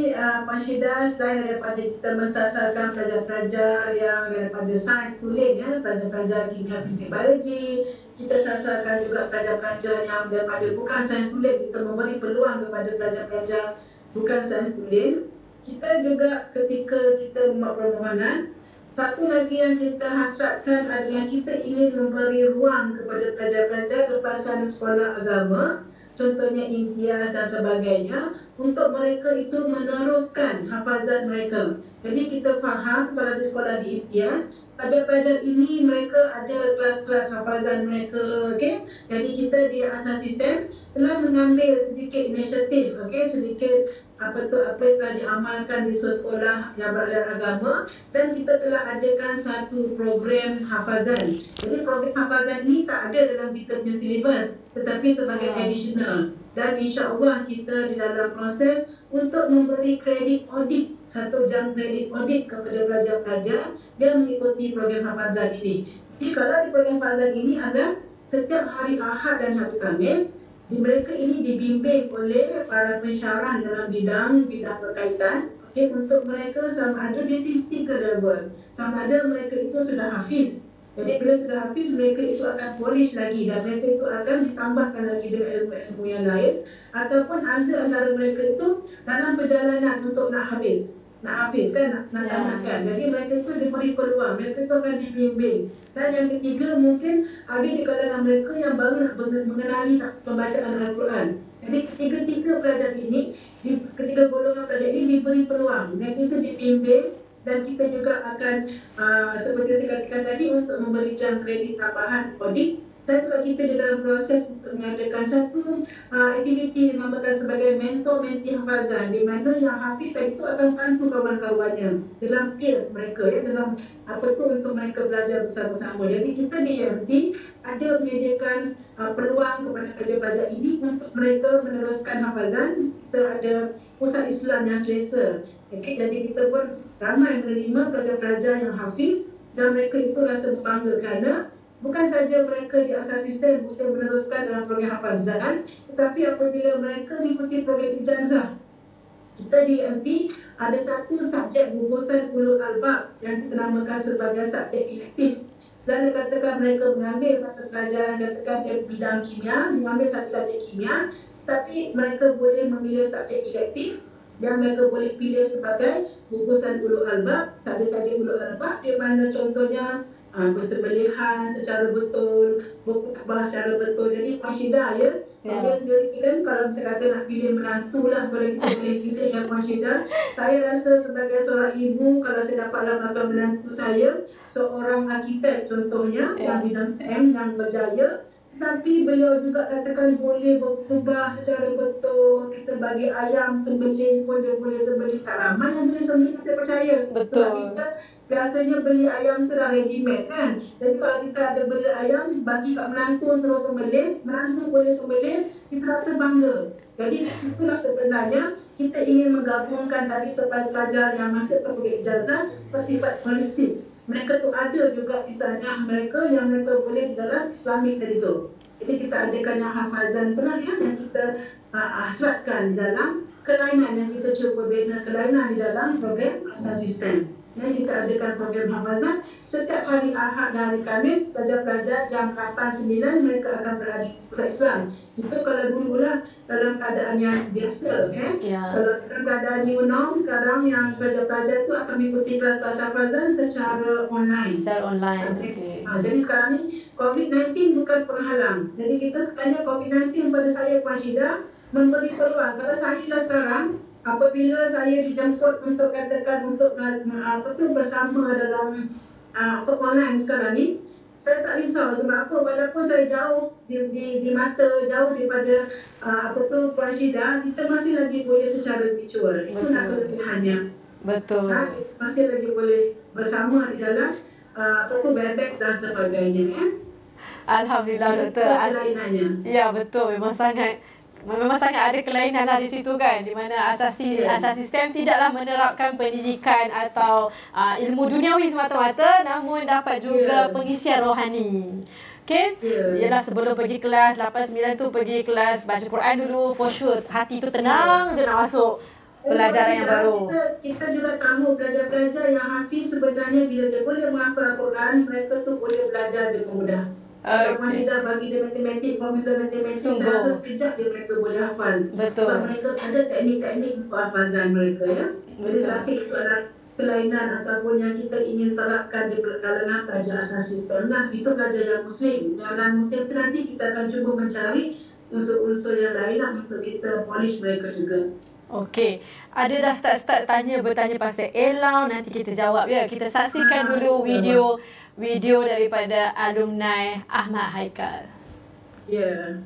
Puan Syida, selain daripada kita mensasarkan pelajar-pelajar yang daripada sains tulen, pelajar-pelajar kimia, fizik, biologi, kita sasarkan juga pelajar-pelajar yang daripada bukan sains tulen. Kita memberi peluang kepada pelajar-pelajar bukan sains tulen. Kita juga ketika kita membuat permohonan, satu lagi yang kita hasratkan adalah kita ingin memberi ruang kepada pelajar-pelajar lepasan sekolah agama, contohnya imtiaz dan sebagainya, untuk mereka itu meneruskan hafazan mereka. Jadi kita faham kalau di sekolah di imtiaz, pelajar-pelajar ini mereka ada kelas-kelas hafazan mereka, okey. Jadi kita di asas sistem telah mengambil sedikit inisiatif, okey, sedikit apa yang telah diamalkan di sekolah yang beraliran agama, dan kita telah adakan satu program hafazan. Jadi program hafazan ini tak ada dalam kita punya silibus, tetapi sebagai additional, dan insya-Allah kita di dalam proses untuk memberi kredit audit, 1 jam kredit audit kepada pelajar-pelajar yang mengikuti program hafazan ini. Jadi kalau di program hafazan ini ada setiap hari Ahad dan hari Khamis, di mereka ini dibimbing oleh para pensyarah dalam bidang berkaitan, okay, untuk mereka sama ada di 3 level. Sama ada mereka itu sudah hafiz. Jadi bila sudah hafiz, mereka itu akan polish lagi dan mereka itu akan ditambahkan lagi dengan ilmu-ilmu yang lain, ataupun ada antara mereka itu dalam perjalanan untuk nak hafiz kan, nak tamatkan. Jadi mereka itu diberi peluang, mereka itu akan dibimbing. Dan yang ketiga, mungkin ada di kalangan mereka yang baru nak mengenali pembacaan Al-Quran. Jadi ketiga-tiga pelajar ini, ketiga golongan pelajar ini diberi peluang, mereka itu dibimbing, dan kita juga akan seperti saya katakan tadi, untuk memberi jam kredit tambahan audit. Dan juga kita di dalam proses untuk mengadakan satu aktiviti yang dinamakan sebagai mentor-menti hafazan, di mana yang hafiz itu akan bantu kawan-kawannya dalam peers mereka, dalam untuk mereka belajar bersama-sama. Jadi kita di UMT ada menyediakan peluang kepada pelajar-pelajar ini untuk mereka meneruskan hafazan. Kita ada pusat Islam yang selesa. Okay, jadi kita pun ramai menerima pelajar-pelajar yang hafiz, dan mereka itu rasa berbangga kerana bukan saja mereka di asas sistem untuk meneruskan dalam program hafazan, tetapi apabila mereka mengikuti program ijazah, kita di UMT ada satu subjek gugusan ulul albab yang kita namakan sebagai subjek elektif. Selain katakan mereka mengambil mata pelajaran katakan dari bidang kimia, mengambil satu subjek kimia, tapi mereka boleh memilih subjek elektif yang mereka boleh pilih sebagai gugusan ulul albab. Subjek ulul albab di mana contohnya bersembelihan secara betul, berkhutbah secara betul. Jadi Puan Syida, saya sendiri kan kalau misalnya kata nak pilih menantu lah, kalau kita boleh pilih yang Puan Syida, saya rasa sebagai seorang ibu, kalau saya dapatlah melakukan menantu saya seorang arkitek contohnya, yang bidang STEM yang berjaya, tapi beliau juga katakan boleh berkhutbah secara betul. Kita bagi ayam sembelih pun dia boleh sembelih. Tak ramai yang boleh sembelih, saya percaya. Betul. Sebab kita biasanya beli ayam tu dah ready made kan. Jadi kalau kita ada beli ayam, bagi kat menantu suruh sembelih, menantu boleh sembelih, kita rasa bangga. Jadi itulah sebenarnya kita ingin menggabungkan tadi supaya pelajar yang masuk ke program ijazah bersifat holistik. Mereka tu ada juga di sana mereka yang mereka boleh di dalam Islamik tadi tu. Jadi kita adakan yang hafazan tu lah yang kita hasratkan dalam kelainan yang kita cuba bina kelainan di dalam program asas sistem. kita adakan program hafazan setiap hari Ahad dan hari Khamis. Pelajar-pelajar jam 8-9 mereka akan berada di pusat Islam. Itu kalau dululah dalam keadaan yang biasa. Kalau dalam keadaan new norm sekarang, yang pelajar-pelajar tu akan mengikuti kelas-kelas hafazan secara online. Jadi sekarang ni COVID-19 bukan penghalang. Jadi kita sebenarnya COVID-19 pada saya Puan Syida memberi peluang. Kalau saya sekarang, apabila saya dijemput untuk katakan untuk bersama dalam online sekarang ni, saya tak risau. Sebab apa? Walaupun saya jauh di mata, jauh daripada Puan Syida, kita masih lagi boleh secara virtual. Itu nak kelebihannya. Betul. Masih lagi boleh bersama di dalam bebek dan sebagainya. Alhamdulillah Doktor. Ya betul, memang sangat ada kelainan lah di situ kan, di mana asas sistem tidaklah menerapkan pendidikan atau ilmu duniawi semata-mata, namun dapat juga pengisian rohani. Okay? Yalah, sebelum pergi kelas 8-9 tu pergi kelas baca Quran dulu, for sure hati tu tenang je nak masuk pelajaran yang baru. Kita juga tahu pelajar-pelajar yang hafiz sebenarnya bila dia boleh menghafal Al-Quran, mereka tu boleh belajar dengan mudah. Kalau kita bagi dia matematik, formula matematik, rasa sekejap dia mereka boleh hafal. Betul. Sebab mereka ada teknik-teknik untuk hafazan mereka, ya. Jadi rasa itu adalah kelainan ataupun yang kita ingin terapkan di kalangan pelajar asas sistem. Nah, itu pelajar yang Muslim. Jalan Muslim itu nanti kita akan cuba mencari unsur-unsur yang lain lah untuk kita polish mereka juga. Okey, ada dah start bertanya pasal allow, nanti kita jawab ya. Kita saksikan dulu video daripada alumni Ahmad Haikal. Ya.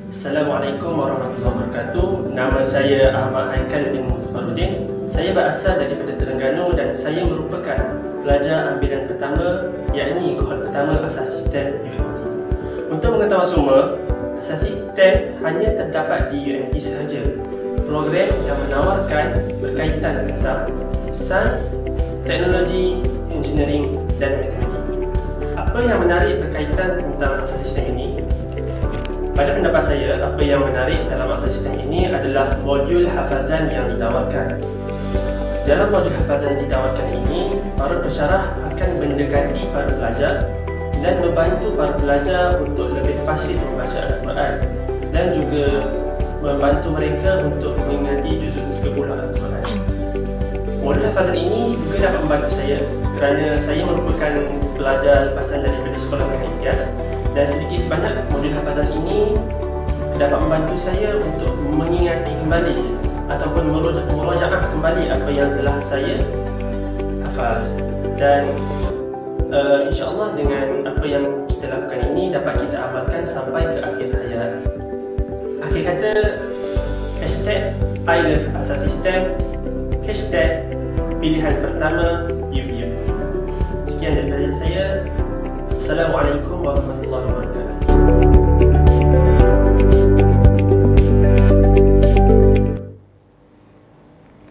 Assalamualaikum warahmatullahi wabarakatuh. Nama saya Ahmad Haikal bin Muhammad. Saya berasal daripada Terengganu dan saya merupakan pelajar ambilan pertama, yakni kohort pertama asas sistem UMT. Untuk mengetahui semua, asas sistem hanya terdapat di UMT sahaja. Program yang menawarkan berkaitan tentang sains, teknologi, engineering dan matematik. Apa yang menarik berkaitan tentang asas sistem ini? Pada pendapat saya, apa yang menarik dalam asas sistem ini adalah modul hafazan yang ditawarkan. Dalam modul hafazan yang ditawarkan ini, para pensyarah akan mendekati para pelajar dan membantu para pelajar untuk lebih fasih membaca Al-Quran dan juga membantu mereka untuk mengingati juzuk 30 Al-Quran. Modul hafazan ini juga dapat membantu saya kerana saya merupakan pelajar lepasan daripada sekolah menengah imtiaz, dan sedikit sebanyak modul hafazan ini dapat membantu saya untuk mengingati kembali ataupun merujaah kembali apa yang telah saya hafaz. Dan insya-Allah dengan apa yang kita lakukan ini dapat kita amalkan sampai ke akhir hayat. Akhir kata, #I love asas sistem, #pilihan pertama UPU. Sekian daripada saya. Assalamualaikum warahmatullahi wabarakatuh.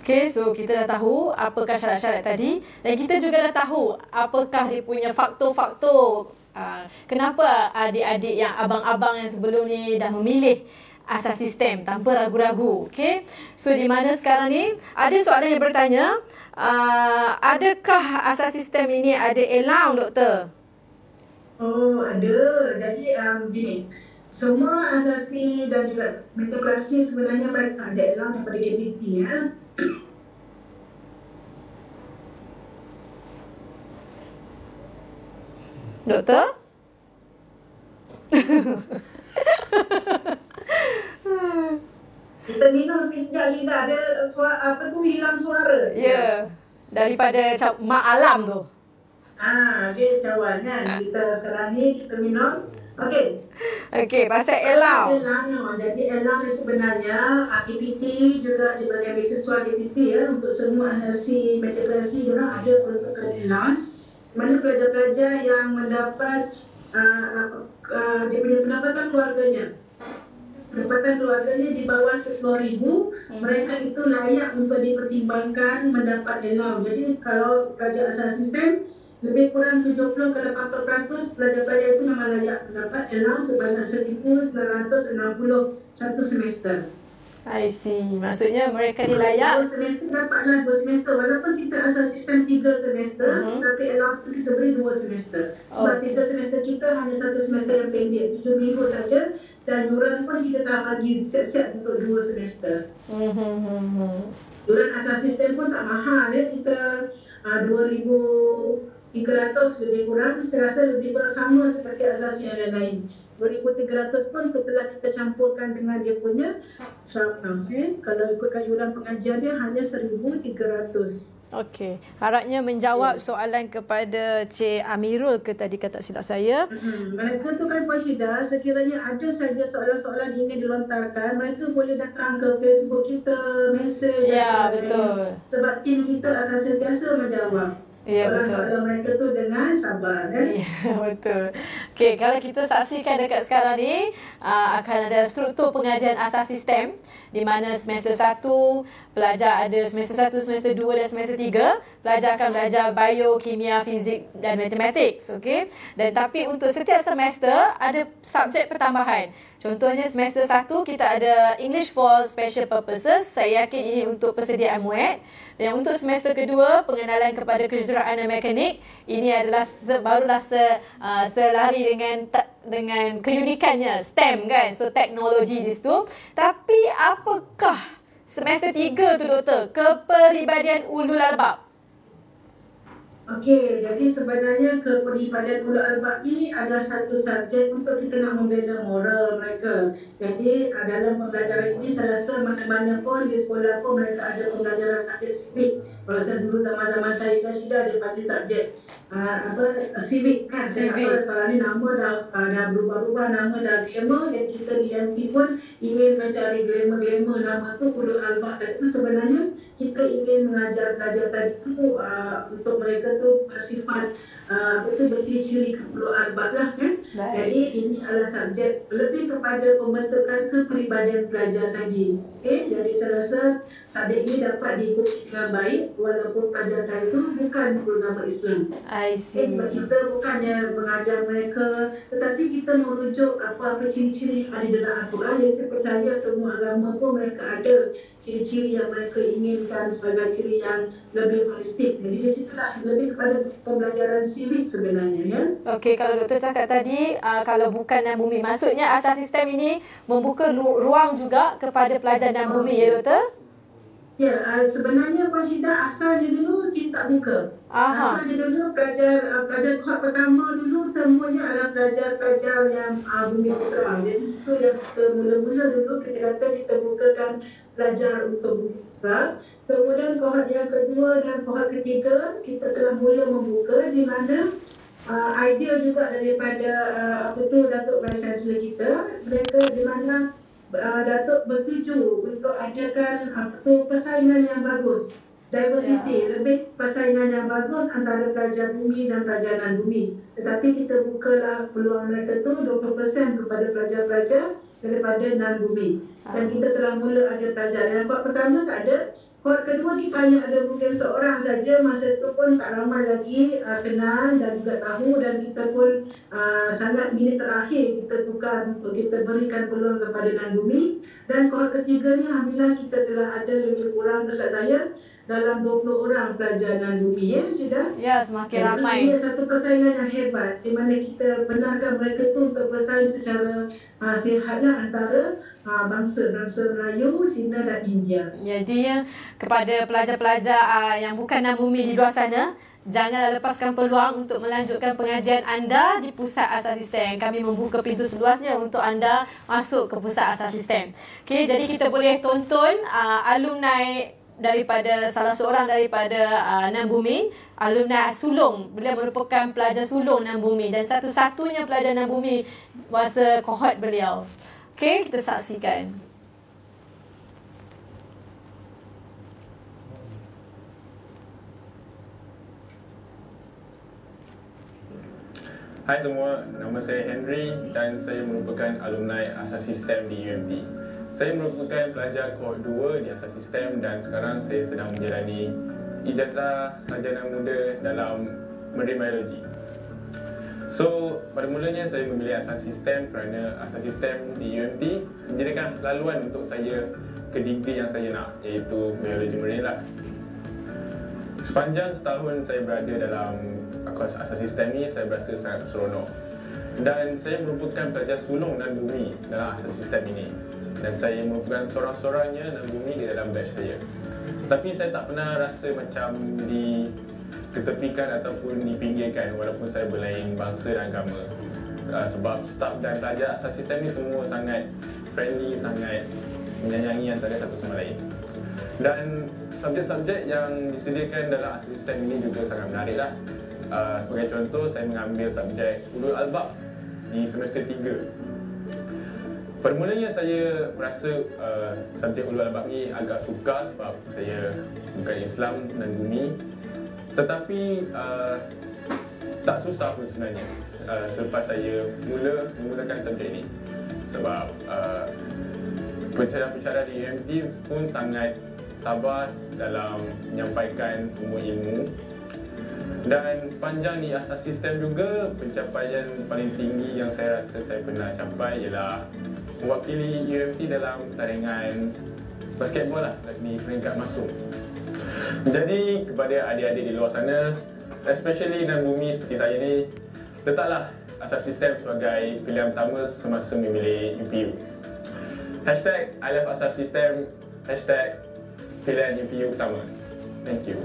Okay, so kita dah tahu apakah syarat-syarat tadi, dan kita juga dah tahu apakah dia punya faktor-faktor kenapa adik-adik yang abang-abang yang sebelum ni dah memilih asas sistem tanpa ragu-ragu. Okay, so di mana sekarang ni ada soalan yang bertanya, adakah asas sistem ini ada elang, Doktor? Oh, ada. Jadi gini, semua asasi dan juga metaklasi sebenarnya mereka ada elang daripada KPT, ya. Doktor? Kita minum sekejap, Linda. Ada suara, hilang suara. Ya, daripada mak alam tu. Dia cawan kan. Kita sekarang ni kita minum. Okey, pasal elang. Jadi elang ni sebenarnya KPT juga dibagi beasiswa KPT, ya, untuk semua asasi metaklasi diorang ada peruntukan elang. Mana pelajar-pelajar yang mendapat dia punya pendapatan keluarganya di bawah 10,000, mereka itu layak untuk dipertimbangkan mendapat elang. Jadi kalau pelajar asas sistem lebih kurang 70 ke 80% pelajar-pelajar itu memang layak mendapat allowance sebanyak 1,961 semester. I see. Maksudnya mereka ni layak. 2 semester dapatlah 2 semester. Walaupun kita asal sistem 3 semester, tapi allowance tu kita beri 2 semester. Sebab 3 semester kita hanya 1 semester yang pendek, 7 minggu saja. Dan yuran pun kita tak bagi siap-siap untuk 2 semester. Yuran asal sistem pun tak mahal ya. Kita 2,300 lebih kurang. Saya rasa lebih kurang sama seperti asasi yang lain. 2,300 pun setelah kita campurkan dengan dia punya serapam. Kalau ikutkan yuran pengajian dia hanya 1,300. Okey, harapnya menjawab soalan kepada Cik Amirul ke tadi kata silap saya. Mereka tu kan Puan Syida, sekiranya ada saja soalan-soalan ingin dilontarkan, mereka boleh datang ke Facebook kita, mesej. Ya, betul. Sebab tim kita akan sentiasa menjawab. Ya, betul. Soalan mereka tu dengan sabar. Ya, betul. Okey, kalau kita saksikan dekat sekarang ni, akan ada struktur pengajian asas sistem di mana semester 1 pelajar ada semester 1, semester 2 dan semester 3. Pelajar akan belajar bio, kimia, fizik dan matematik. Okey. Dan tapi untuk setiap semester ada subjek pertambahan. Contohnya semester 1 kita ada English for Special Purposes. Saya yakin ini untuk persediaan muat. Dan untuk semester kedua, pengenalan kepada kejuruteraan dan mekanik. Ini adalah barulah selari dengan keunikannya STEM kan. So teknologi di situ. Tapi apakah semester 3 tu doktor? Kepribadian ulul albab. Okey, jadi sebenarnya kepribadian ulul albab ini adalah satu subjek untuk kita nak membina moral mereka. Jadi dalam pembelajaran ini saya rasa mana-mana pun di sekolah pun mereka ada pembelajaran subjek civic. Kalau saya dulu zaman-zaman saya kan sudah ada bagi subjek civic kan. Civic. Sekarang ni nama dah berubah-ubah, nama dah glamour. Jadi kita di MT pun ingin mencari glamour nama tu ulul albab. Itu sebenarnya kita ingin mengajar pelajar tadi tu untuk mereka tu bersifat berciri-ciri ulul albab lah kan. Jadi ini adalah subjek lebih kepada pembentukan kepribadian pelajar tadi. Jadi saya rasa subjek ini dapat diikuti dengan baik walaupun pelajar tadi tu bukan beragama Islam. I see. Sebab kita bukannya mengajar mereka, tetapi kita merujuk apa-apa ciri-ciri yang ada dalam Al-Quran. Jadi saya percaya semua agama pun mereka ada ciri-ciri yang mereka inginkan sebagai ciri yang lebih holistik. Jadi di situlah lebih kepada pembelajaran civic sebenarnya ya. Okey, kalau doktor cakap tadi kalau bukan dan bumi, maksudnya asas sistem ini membuka ruang juga kepada pelajar dan bumi ya doktor? Ya, sebenarnya Puan Syida asalnya dulu kita tak buka. Asalnya dulu pelajar kohort pertama dulu semuanya adalah pelajar-pelajar yang bumi putra. Jadi itu yang kita mula-mula dulu kita kata kita bukakan pelajar untuk bumi putra. Kemudian kohort yang kedua dan kohort ketiga kita telah mula membuka di mana idea juga daripada Datuk Vice Chancellor kita, mereka di mana Datuk bersetuju untuk adakan persaingan yang bagus, diversity, lebih persaingan yang bagus antara pelajar bumi dan pelajar non-bumi. Tetapi kita bukalah peluang mereka tu 20% kepada pelajar-pelajar daripada non-bumi. Dan kita telah mula ada pelajar. Yang kohort pertama tak ada. Kohort kedua kita hanya ada mungkin seorang saja, masa itu pun tak ramai lagi kenal dan juga tahu, dan kita pun sangat minit terakhir kita tukar untuk kita berikan peluang kepada non-bumi. Dan kohort ketiganya alhamdulillah kita telah ada lebih kurang tersaat saya dalam 20 orang pelajar non-bumi ya sudah. Ya, semakin ramai. Ini satu persaingan yang hebat di mana kita benarkan mereka tu untuk bersaing secara sihatlah antara bangsa-bangsa Melayu, Cina dan India. Jadi kepada pelajar-pelajar yang bukan non-bumi di luar sana, janganlah lepaskan peluang untuk melanjutkan pengajian anda di Pusat Asas Sistem. Kami membuka pintu seluasnya untuk anda masuk ke Pusat Asas Sistem. Okey, jadi kita boleh tonton alumni daripada salah seorang daripada non-bumi, alumni sulung. Beliau merupakan pelajar sulung non-bumi dan satu-satunya pelajar non-bumi masa kohort beliau. Okey, kita saksikan. Hai semua, nama saya Henry dan saya merupakan alumni Asas Sistem di UMT. Saya merupakan pelajar kohort 2 di Asas Sistem dan sekarang saya sedang menjalani ijazah sarjana muda dalam marine biology. So, pada mulanya saya memilih asas sistem kerana asas sistem di UMT menjadikan laluan untuk saya ke degree yang saya nak, iaitu biologi marine lah. Sepanjang setahun saya berada dalam kos asas sistem ni, saya berasa sangat seronok. Dan saya merupakan pelajar sulung dan bumi dalam asas sistem ini. Dan saya merupakan seorang-seorangnya dan bumi di dalam batch saya. Tapi saya tak pernah rasa macam diketepikan ataupun dipinggirkan walaupun saya berlain bangsa dan agama. Sebab staf dan pelajar asas sistem ni semua sangat friendly, sangat menyayangi antara satu sama lain. Dan subjek-subjek yang disediakan dalam asas sistem ini juga sangat menarik lah. Sebagai contoh, saya mengambil subjek Ulul Albab di semester 3. Permulanya saya merasa subjek Ulul Albab ni agak sukar sebab saya bukan Islam dan bumi. Tetapi tak susah pun sebenarnya selepas saya mula menggunakan subjek ini. Sebab pensyarah-pensyarah di UMT pun sangat sabar dalam menyampaikan semua ilmu. Dan sepanjang di asas sistem juga, pencapaian paling tinggi yang saya rasa saya pernah capai ialah mewakili UMT dalam pertandingan basketball lah di peringkat masuk. Jadi kepada adik-adik di luar sana, especially dan bumi seperti saya ni, letaklah asas sistem sebagai pilihan pertama semasa memilih UPU. Hashtag I love asas sistem, hashtag pilihan UPU pertama. Thank you.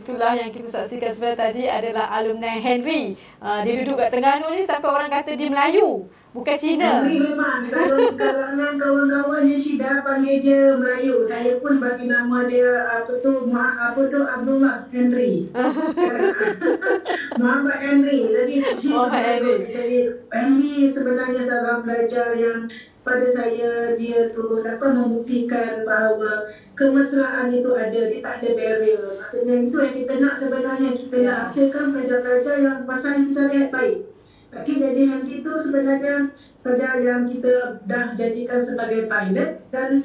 Itulah yang kita saksikan sebentar tadi adalah alumni Henry. Dia duduk kat Terengganu ni sampai orang kata dia Melayu, bukan Cina. Henry memang kalau kalangan kawan-kawan yang Syida panggil dia Melayu. Saya pun bagi nama dia Abdullah Henry. Muhammad Henry. Jadi Henry sebenarnya seorang pelajar yang pada saya dia tu dapat membuktikan bahawa kemesraan itu ada, dia tak ada barrier. Maksudnya itu yang kita nak sebenarnya, kita nak hasilkan pelajar-pelajar yang bersaing secara baik. Okay, jadi yang itu sebenarnya pelajar yang kita dah jadikan sebagai pilot dan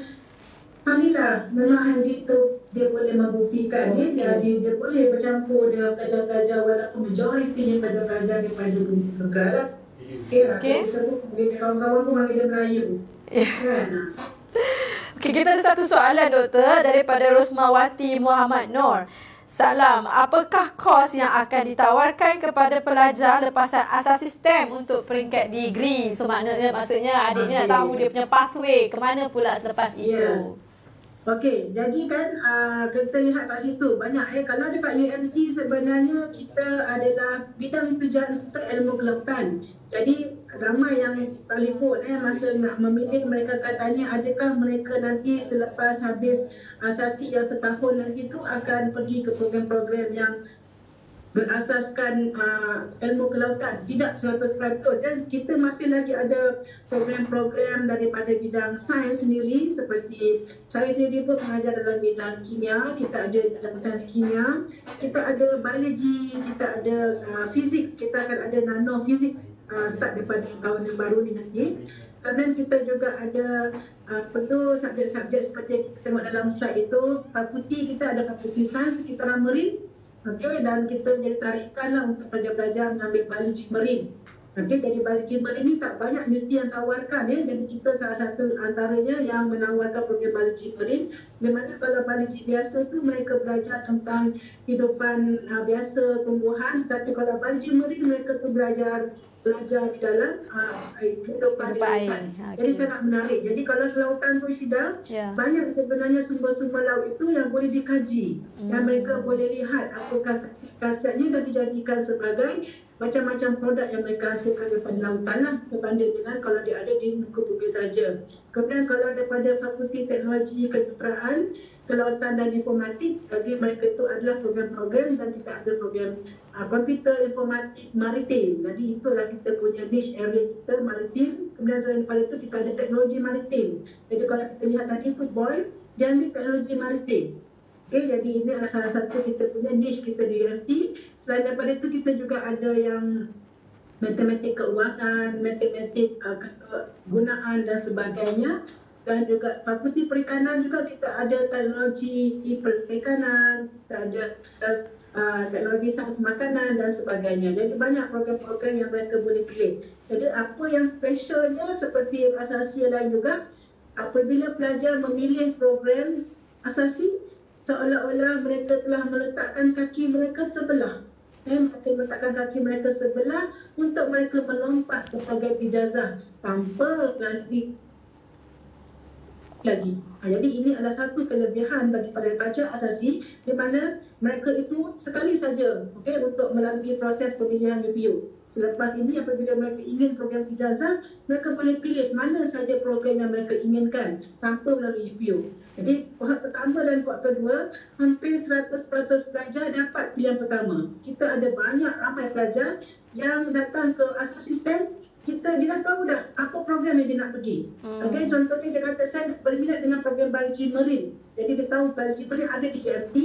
alhamdulillah memang yang itu dia boleh membuktikan jadi dia boleh bercampur dengan pelajar-pelajar walaupun majoritinya pelajar-pelajar daripada negara. Okay. Kawan-kawan pun panggil dia Melayu. Kan? Okay, kita ada satu soalan doktor daripada Rosmawati Muhammad Nur. Salam, apakah kos yang akan ditawarkan kepada pelajar lepasan asas sistem untuk peringkat degree? So maksudnya adiknya nak tahu dia punya pathway ke mana pula selepas itu. Okey, jadi kan kita lihat kat situ banyak kalau dekat UMT sebenarnya kita adalah bidang tujuan ilmu kelautan. Jadi ramai yang telefon masa nak memilih, mereka katanya adakah mereka nanti selepas habis asasi yang setahun nanti tu akan pergi ke program-program yang berasaskan ilmu kelautan. Tidak 100%. Kita masih lagi ada program-program daripada bidang sains sendiri, seperti saya sendiri pun mengajar dalam bidang kimia. Kita ada dalam sains kimia, kita ada biologi, kita ada fizik, kita akan ada nanofizik start daripada tahun yang baru ni nanti. Dan kita juga ada subjek-subjek seperti yang kita tengok dalam slide itu. Fakulti kita ada fakulti sains sekitaran marine. Okey, dan kita jadi tarikanlah untuk pelajar-pelajar mengambil biologi marine. Okey, jadi biologi marine ni tak banyak universiti yang tawarkan Jadi kita salah satu antaranya yang menawarkan program biologi marine. Di mana kalau biologi biasa tu mereka belajar tentang kehidupan biasa tumbuhan, tapi kalau biologi marine mereka tu belajar di dalam kehidupan di lautan. Jadi sangat menarik. Jadi kalau kelautan tu Syida, banyak sebenarnya sumber-sumber laut itu yang boleh dikaji. Yang mereka boleh lihat apakah khasiatnya dan dijadikan sebagai macam-macam produk yang mereka hasilkan daripada lautan lah, berbanding dengan kalau dia ada di muka bumi saja. Kemudian kalau daripada Fakulti Teknologi Kejuruteraan, Kelautan dan Informatik, bagi mereka itu adalah program-program dan kita ada program komputer informatik maritim. Jadi itulah kita punya niche area kita, maritim. Kemudian daripada itu kita ada teknologi maritim. Jadi kalau kita lihat tadi itu boy, dia ambil teknologi maritim. Okay, jadi ini adalah salah satu kita punya niche kita di UMT. Selain daripada itu, kita juga ada yang matematik keuangan, matematik kegunaan dan sebagainya. Dan juga fakulti perikanan juga kita ada teknologi perikanan, kita ada teknologi sains makanan dan sebagainya. Jadi banyak program-program yang mereka boleh pilih. Jadi apa yang specialnya seperti asasi lain juga, apabila pelajar memilih program asasi, seolah-olah mereka telah meletakkan kaki mereka sebelah. Mereka meletakkan kaki mereka sebelah untuk mereka melompat ke program ijazah tanpa nanti lagi. Jadi ini adalah satu kelebihan bagi para pelajar asasi di mana mereka itu sekali saja untuk melalui proses pemilihan UPU. Selepas ini apabila mereka ingin program ijazah, mereka boleh pilih mana saja program yang mereka inginkan tanpa melalui UPU. Jadi kohort pertama dan kohort kedua, hampir 100% pelajar dapat pilihan pertama. Kita ada banyak ramai pelajar yang datang ke asasi STEM, dia dah tahu dah apa program yang dia nak pergi. Okay, contohnya dia kata saya berminat dengan program biologi marine. Jadi dia tahu biologi marine ada di EMT,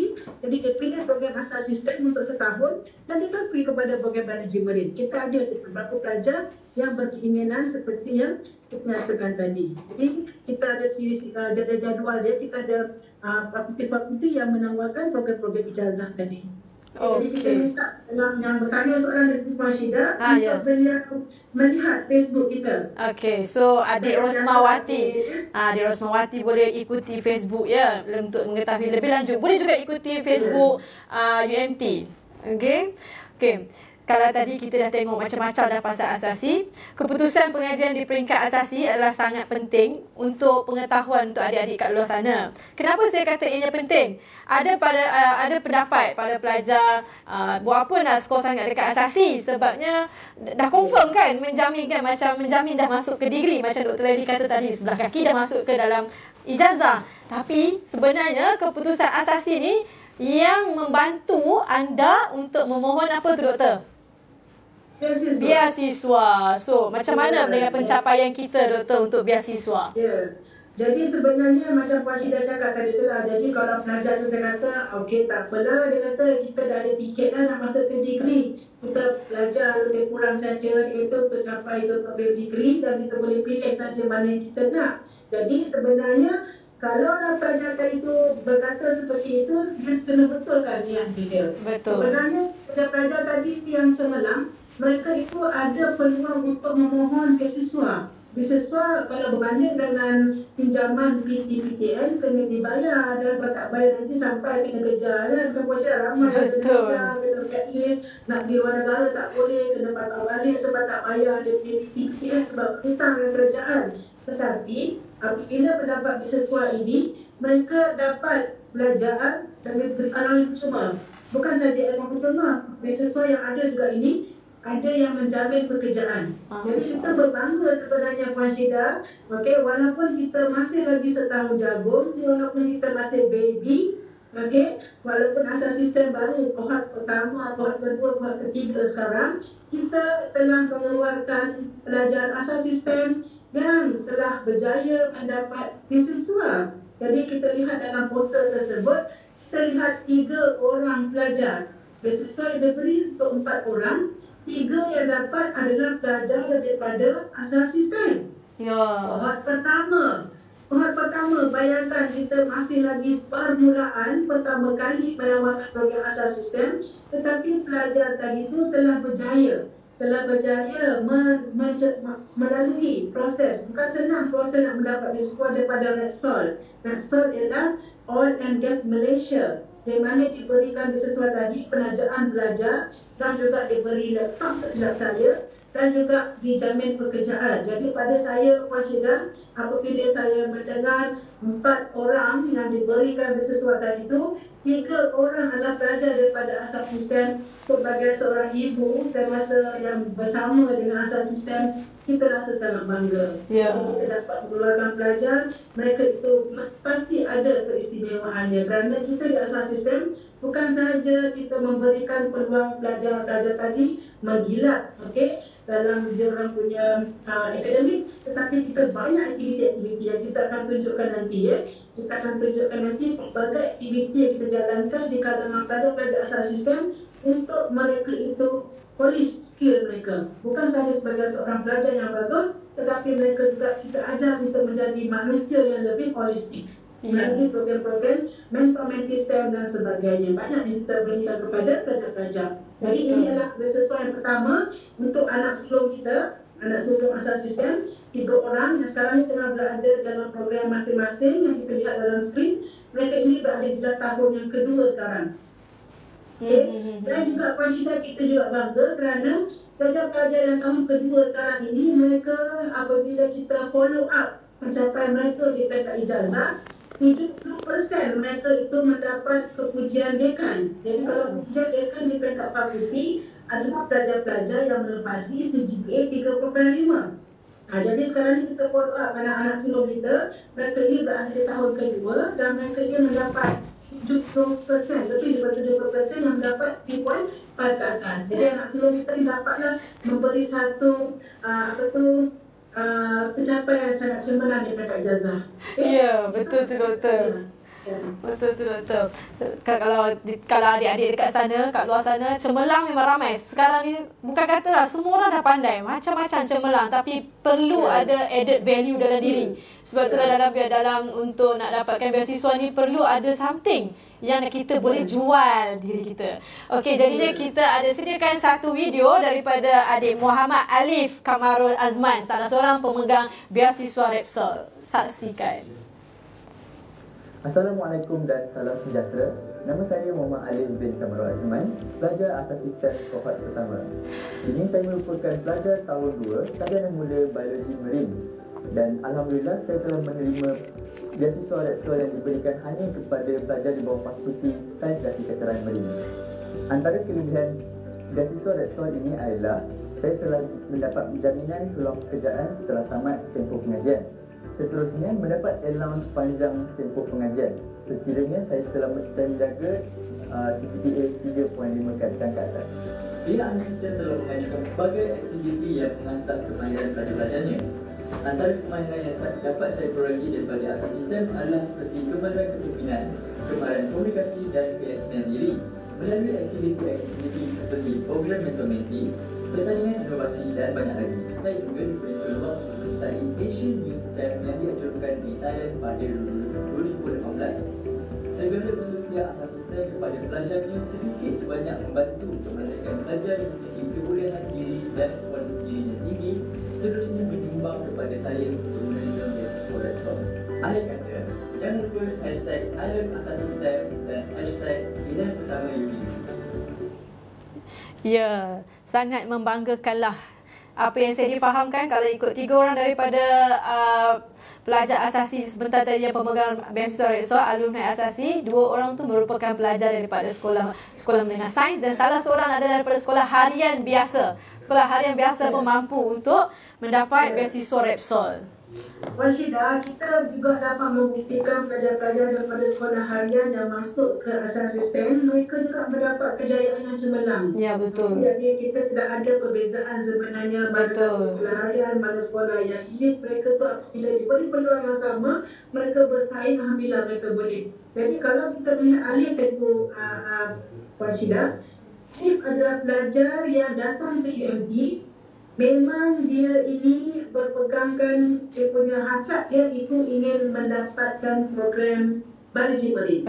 jadi dia pilih program asas sistem untuk setahun dan dia terus pergi kepada program biologi marine. Kita ada beberapa pelajar yang berkeinginan seperti yang kita nyatakan tadi. Jadi kita ada jadual dia, kita ada fakulti-fakulti yang menawarkan program-program ijazah tadi. Jadi kita minta yang bertanya soalan dari Puan Syida untuk beliau melihat Facebook kita. Okey, so adik Rosmawati, adik Rosmawati boleh ikuti Facebook ya untuk mengetahui lebih lanjut. Boleh juga ikuti Facebook UMT. Okey. Okey. Kalau tadi kita dah tengok macam-macam dah pasal asasi, keputusan pengajian di peringkat asasi adalah sangat penting untuk pengetahuan untuk adik-adik kat luar sana. Kenapa saya kata ianya penting? Ada pendapat pada pelajar buat apa nak skor sangat dekat asasi, sebabnya dah confirm kan, menjamin kan, macam menjamin dah masuk ke degree macam Dr. Lady kata tadi, sebelah kaki dah masuk ke dalam ijazah. Tapi sebenarnya keputusan asasi ni yang membantu anda untuk memohon apa tu doktor? Biasiswa. So, macam mana dengan pencapaian kita doktor untuk biasiswa? Ya. Jadi sebenarnya macam Puan Syida cakap tadi tu lah. Jadi kalau pelajar tu kata, okey tak apalah, dia kata kita dah ada tiket dah nak masuk ke degree. Kita belajar lebih kurang saja, iaitu untuk capai ke program degree dan kita boleh pilih saja mana yang kita nak. Jadi sebenarnya kalau pelajar itu berkata seperti itu, dia kena betulkan niat dia. Betul. Sebenarnya pelajar tadi yang cemerlang, mereka itu ada peluang untuk memohon beasiswa. Beasiswa kalau berbanding dengan pinjaman PTPTN kena dibayar, dan kalau tak bayar nanti sampai kena kejar kan. Kemudian dah ramai kena kejar, kena KIS, nak di luar negara tak boleh, kena patah balik sebab tak bayar ada PTPTN sebab hutang dengan kerajaan. Tetapi apabila mendapat beasiswa ini, mereka dapat belajar dan diberi arahan percuma. Bukan saja arahan percuma, beasiswa yang ada juga ini ada yang menjamin pekerjaan. Jadi kita berbangga sebenarnya Puan Syida, walaupun kita masih lagi setahun jagung, walaupun kita masih baby, walaupun asas sistem baru, kohort pertama, kohort kedua, kohort ketiga sekarang, kita telah mengeluarkan pelajar asas sistem yang telah berjaya mendapat beasiswa. Jadi kita lihat dalam poster tersebut, kita lihat 3 orang pelajar. Beasiswa yang diberi untuk 4 orang, 3 yang dapat adalah pelajar daripada asas sistem. Kohort pertama, bayangkan kita masih lagi permulaan, pertama kali menawarkan program asas sistem, tetapi pelajar tadi itu telah berjaya melalui proses. Bukan senang proses nak mendapat beasiswa daripada NATSOL. NATSOL ialah Oil and Gas Malaysia, di mana diberikan beasiswa tadi penajaan belajar dan juga diberi laptop tak silap saya dan juga dijamin pekerjaan. Jadi pada saya Puan Syida, apabila saya mendengar 4 orang yang diberikan beasiswa tadi itu, 3 orang adalah pelajar daripada asas sistem. Sebagai seorang ibu, saya rasa yang bersama dengan asas sistem, kita rasa sangat bangga. Kita dapat mengeluarkan pelajar, mereka itu pasti ada keistimewaannya. Kerana kita di asas sistem, bukan sahaja kita memberikan peluang pelajar-pelajar tadi menggilap dalam diorang punya akademik, tetapi kita banyak aktiviti-aktiviti yang kita akan tunjukkan nanti. Kita akan tunjukkan nanti pelbagai aktiviti yang kita jalankan di kalangan pelajar-pelajar asas sistem untuk mereka itu polish skill mereka. Bukan sahaja sebagai seorang pelajar yang bagus, tetapi mereka juga kita ajar untuk menjadi manusia yang lebih holistik. Melalui program-program mentor-mentee STEM dan sebagainya. Banyak yang kita berikan kepada pelajar-pelajar. Jadi ini adalah beasiswa yang pertama untuk anak sulung kita, anak sulung asasi STEM, 3 orang yang sekarang ini tengah berada dalam program masing-masing yang kita lihat dalam skrin. Mereka ini berada di tahun yang kedua sekarang. Okay. Dan juga Puan kita juga bangga kerana pelajar-pelajar yang tahun kedua sekarang ini, mereka apabila kita follow up pencapaian mereka di peringkat ijazah, 70% mereka itu mendapat kepujian dekan. Jadi kalau kepujian dekan di peringkat fakulti adalah pelajar-pelajar yang melepasi CGPA 3.5. Jadi sekarang ni kita follow up anak-anak sulung kita, mereka ini berada di tahun kedua dan mereka ini mendapat 70%, lebih daripada 70% yang mendapat 3.5 ke atas. Jadi anak sulung kita ini dapatlah memberi satu pencapaian yang sangat cemerlang di peringkat ijazah. Ya, betul tu doktor. Betul tu doktor. Kalau adik-adik dekat sana, kat luar sana, cemerlang memang ramai. Sekarang ni bukan kata lah, semua orang dah pandai macam-macam cemerlang, tapi perlu ada added value dalam diri. Sebab itulah dalam untuk nak dapatkan beasiswa ni perlu ada something yang kita boleh jual diri kita. Okey, jadinya kita ada sediakan satu video daripada adik Muhammad Alif Kamarul Azman, salah seorang pemegang beasiswa Repsol. Saksikan. Assalamualaikum dan salam sejahtera. Nama saya Muhammad Alif bin Kamarul Azman, pelajar asas sistem kohort pertama. Ini saya merupakan pelajar tahun 2 sarjana mula biologi marine. Dan Alhamdulillah saya telah menerima beasiswa Repsol yang diberikan hanya kepada pelajar di bawah fakulti Sains dan Sekretarian Marine. Antara kelebihan beasiswa Repsol ini adalah saya telah mendapat jaminan peluang pekerjaan setelah tamat tempoh pengajian. Seterusnya, mendapat allowance panjang tempoh pengajian. Sekiranya saya menjaga CGPA 3.5 ke atas. Pihak asisten telah mengajukan berbagai aktiviti yang mengasah kemahiran pelajar-pelajarnya. Antara kemahiran yang dapat saya perolehi daripada asas sistem adalah seperti kemahiran kepimpinan, kemahiran komunikasi dan keyakinan diri. Melalui aktiviti-aktiviti seperti program mentor-mentee, pertandingan inovasi dan banyak lagi. Saya juga diberi peluang dari Asian Youth Camp yang diajukan di Thailand pada 2018. Segala bentuk pihak asas sistem kepada pelajarnya sedikit sebanyak membantu kemerdekaan pelajar yang memiliki kebolehan diri dan kualitas dirinya tinggi, terusnya menyumbang kepada saya untuk menerima beasiswa Repsol. Akhir kata, jangan lupa hashtag #asasistem dan hashtag pilihan pertama UPU. Ya, sangat membanggakanlah. Apa yang saya difahamkan, kalau ikut 3 orang daripada pelajar asasi sebentar tadi yang pemegang beasiswa Repsol, alumni asasi, 2 orang tu merupakan pelajar daripada sekolah menengah sains dan salah seorang adalah daripada sekolah harian biasa. Sekolah harian biasa pun mampu untuk mendapat beasiswa Repsol. Puan Syida, kita juga dapat membuktikan pelajar-pelajar daripada sekolah harian yang masuk ke asas sistem, mereka juga mendapat kejayaan yang cemerlang. Ya, betul. Jadi kita tidak ada perbezaan sebenarnya mana sekolah harian, mana sekolah yang elit. Mereka tu apabila diberi peluang yang sama, mereka bersaing, alhamdulillah mereka boleh. Jadi kalau kita melihat alih tempoh Puan Syida, Alif adalah pelajar yang datang ke UMT. Memang dia ini berpegangkan dia punya hasrat, dia itu ingin mendapatkan program biologi marine.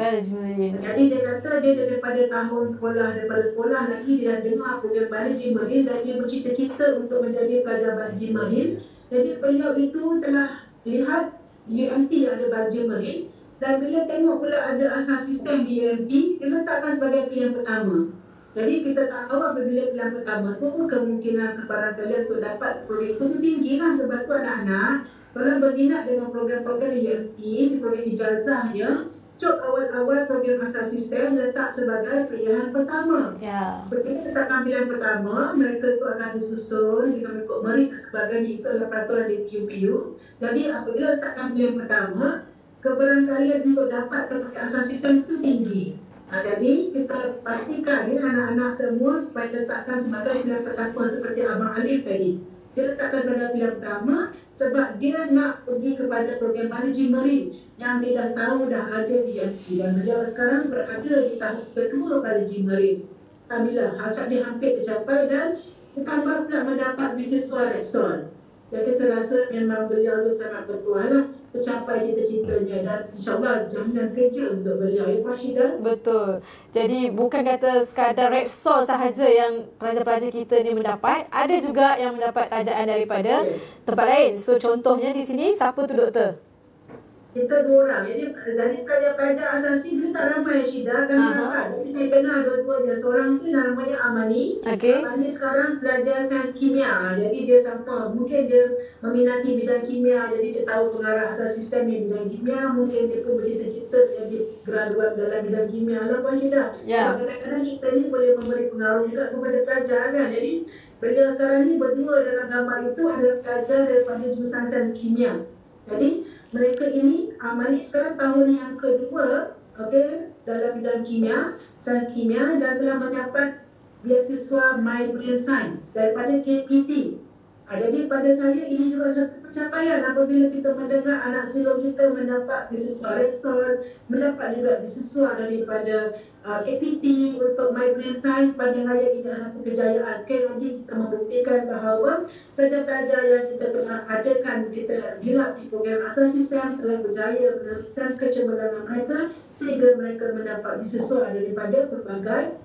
Jadi dia kata dia daripada sekolah lagi dia dah dengar program biologi marine dan dia bercita-cita untuk menjadi pelajar biologi marine. Jadi beliau itu telah lihat UMT ada biologi marine dan bila tengok pula ada asas sistem di UMT, dia letakkan sebagai pilihan pertama. Jadi kita tak tahu apabila pilihan pertama tu kemungkinan kepada kalian untuk dapat program itu tinggi kan, sebab tu anak-anak kalau berminat dengan program-program UMT, program ijazah dia, cuk awal-awal program asas sistem letak sebagai pilihan pertama. Ketika letakkan pilihan pertama, mereka tu akan disusun dengan mengikut merit sebagainya, itu adalah peraturan di PUPU. Jadi apabila letakkan pilihan pertama, keberangkalian untuk dapat kepada asas sistem itu tinggi. Jadi kita pastikan anak-anak semua supaya letakkan sebagai pilihan pertama seperti Abang Alif tadi. Dia letakkan sebagai pilihan pertama sebab dia nak pergi kepada program biologi marine yang dia dah tahu dah ada di UMT dan beliau sekarang berada di tahap kedua biologi marine. Alhamdulillah, hasrat dia hampir tercapai dan tambah pula mendapat beasiswa Rexon. Jadi saya rasa memang beliau tu sangat bertuah lah tercapai cita-citanya dan insyaAllah jaminan kerja untuk beliau ya Pak Syida. Betul. Jadi bukan kata sekadar Repsol sahaja yang pelajar-pelajar kita ni mendapat, ada juga yang mendapat tajaan daripada tempat lain. So contohnya di sini siapa tu doktor? Kita dua orang. Jadi pelajar-pelajar asasi dia tak ramai Syida kan. Jadi saya kenal dua-duanya. Seorang tu namanya Amani. Amani sekarang belajar sains kimia. Jadi dia sama. Mungkin dia meminati bidang kimia. Jadi dia tahu pengarah asas sistem bidang kimia. Mungkin dia pun bercita-cita jadi graduat dalam bidang kimia lah Puan Syida. Kadang-kadang kita ni boleh memberi pengaruh juga kepada pelajar kan. Jadi beliau sekarang ni berdua dalam gambar itu adalah pelajar daripada jurusan sains kimia. Jadi mereka ini Amani sekarang tahun yang kedua dalam bidang kimia, sains kimia dan telah mendapat beasiswa My Brain Science daripada KPT. Jadi pada saya ini juga satu pencapaian apabila kita mendengar anak sulung kita mendapat beasiswa Rexon, mendapat juga beasiswa daripada KPT untuk My Brain Science. Pada hari ini satu kejayaan. Sekali lagi kita membuktikan bahawa pelajar-pelajar yang kita telah adakan, kita gerak di program asas sistem telah berjaya meneruskan kecemerlangan mereka sehingga mereka mendapat beasiswa daripada berbagai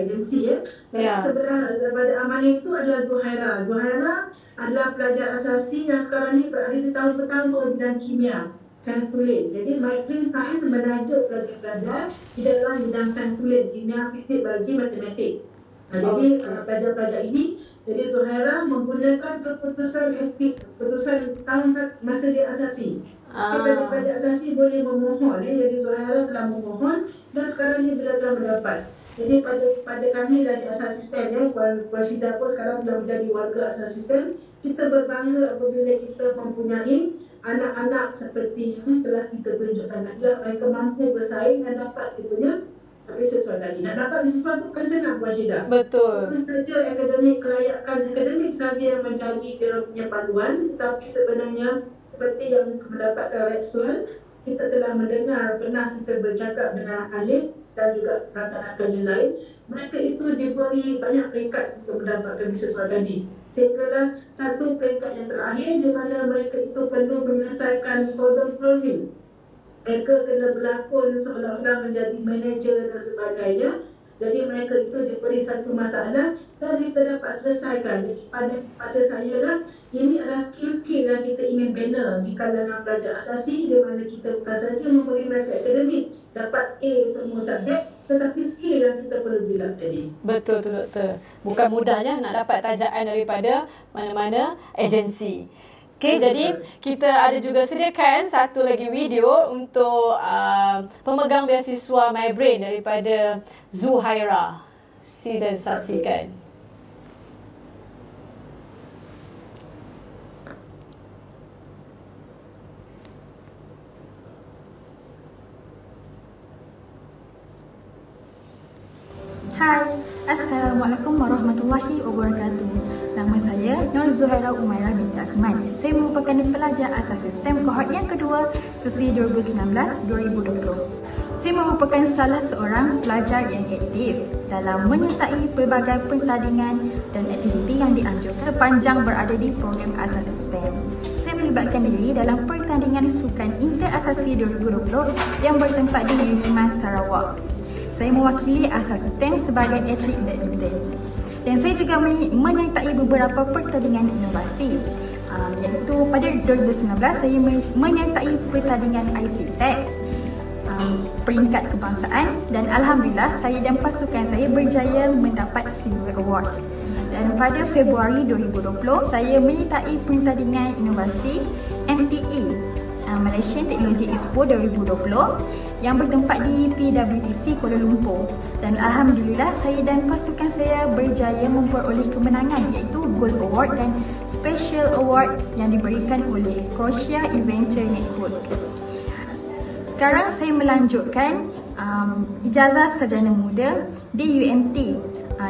agensi Sebenarnya daripada Amani itu adalah Zuhaira. Zuhaira adalah pelajar asasi yang sekarang ni berada di tahun pertama bidang kimia, sains tulen. Jadi My Brain Science menajuk pelajar-pelajar di dalam bidang sains tulen, kimia, fisik, biologi, matematik. Jadi pelajar-pelajar ini, jadi Zuhaira menggunakan keputusan tahun masa dia asasi. Pelajar-pelajar asasi boleh memohon. Jadi Zuhaira telah memohon dan sekarang ni beliau telah mendapat. Jadi pada kami dari asas sistem Puan Syida pun sekarang sudah menjadi warga asas sistem. Kita berbangga apabila kita mempunyai anak-anak seperti yang telah kita tunjukkan. Mereka mampu bersaing dan dapat kita sesuatu tadi. Nak dapat sesuatu bukan senang Puan Syida. Betul. Bukan saja akademik, kelayakan akademik saja yang menjadi dia punya panduan, tetapi sebenarnya seperti yang mendapatkan Rexon, kita telah mendengar, pernah kita bercakap dengan Alif dan juga rakan-rakan yang lain, mereka itu diberi banyak peringkat untuk mendapatkan beasiswa tadi. Sehinggalah satu peringkat yang terakhir di mana mereka itu perlu menyelesaikan problem solving. Mereka kena berlakon seolah-olah menjadi manager dan sebagainya. Jadi mereka itu diberi satu masalah dan kita dapat selesaikan. Jadi pada saya lah, ini adalah skill-skill yang kita ingin bina di kalangan pelajar asasi, di mana kita bukan saja memberi mereka akademik dapat A semua subjek, tetapi skill yang kita perlu bilang tadi. Betul tu doktor. Bukan mudahnya nak dapat tajaan daripada mana-mana agensi. Jadi kita ada juga sediakan satu lagi video untuk pemegang beasiswa My Brain daripada Zuhaira. Sila saksikan. Hai, Assalamualaikum warahmatullahi wabarakatuh. Nama saya Nur Zuhaira Umairah binti Azman. Saya merupakan pelajar asas sistem kohort yang kedua sesi 2019-2020. Saya merupakan salah seorang pelajar yang aktif dalam menyertai pelbagai pertandingan dan aktiviti yang dianjurkan sepanjang berada di program asas sistem. Saya melibatkan diri dalam pertandingan sukan inter-asasi 2020 yang bertempat di Unimas Sarawak. Saya mewakili asas sistem sebagai atlet badminton. Dan saya juga menyertai beberapa pertandingan inovasi. Iaitu pada 2019 saya menyertai pertandingan ICTex, peringkat kebangsaan, dan Alhamdulillah saya dan pasukan saya berjaya mendapat Silver Award. Dan pada Februari 2020 saya menyertai pertandingan inovasi MTE, Malaysian Technology Expo 2020 yang bertempat di PWTC Kuala Lumpur. Dan Alhamdulillah saya dan pasukan saya berjaya memperoleh kemenangan iaitu Gold Award dan Special Award yang diberikan oleh Croatia Adventure Network. Sekarang saya melanjutkan ijazah sarjana muda di UMT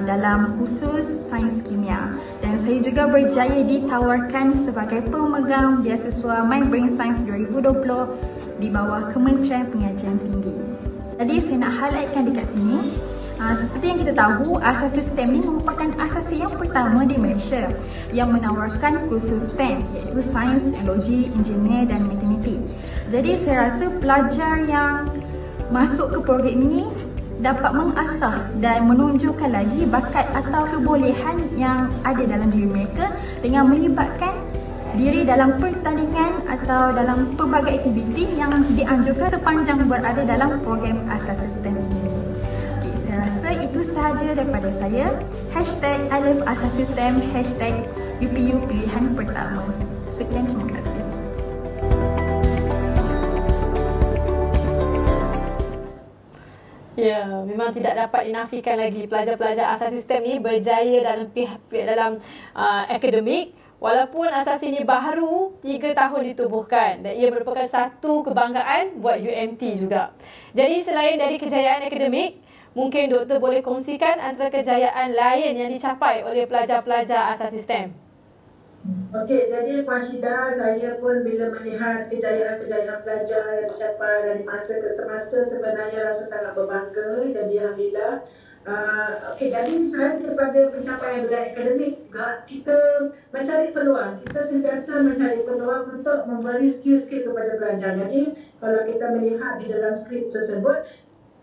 dalam khusus sains kimia, dan saya juga berjaya ditawarkan sebagai pemegang beasiswa My Brain Science 2020 di bawah Kementerian Pengajian Tinggi. Jadi saya nak highlightkan dekat sini Seperti yang kita tahu, asas sistem ini merupakan asasi yang pertama di Malaysia yang menawarkan kursus STEM, iaitu Sains, Teknologi, Engineer dan Matematik. Jadi saya rasa pelajar yang masuk ke program ini dapat mengasah dan menunjukkan lagi bakat atau kebolehan yang ada dalam diri mereka dengan melibatkan diri dalam pertandingan atau dalam pelbagai aktiviti yang dianjurkan sepanjang berada dalam program asas sistem ini. Saya rasa itu sahaja daripada saya. #ILoveAsasSystem, #UPU pilihan pertama. Sekian, terima kasih. Ya, memang tidak dapat dinafikan lagi pelajar-pelajar asas sistem ni berjaya dalam dalam akademik. Walaupun asas ini baru 3 tahun ditubuhkan dan ia merupakan satu kebanggaan buat UMT juga. Jadi selain dari kejayaan akademik, mungkin doktor boleh kongsikan antara kejayaan lain yang dicapai oleh pelajar-pelajar asas sistem. Okey, jadi Puan Syida, saya pun bila melihat kejayaan-kejayaan pelajar yang dicapai dari masa ke semasa sebenarnya rasa sangat berbangga. Jadi alhamdulillah. Okey, jadi selain daripada pencapaian bidang akademik juga, kita mencari peluang. Kita sentiasa mencari peluang untuk memberi skill-skill kepada pelajar. Jadi kalau kita melihat di dalam skrip tersebut,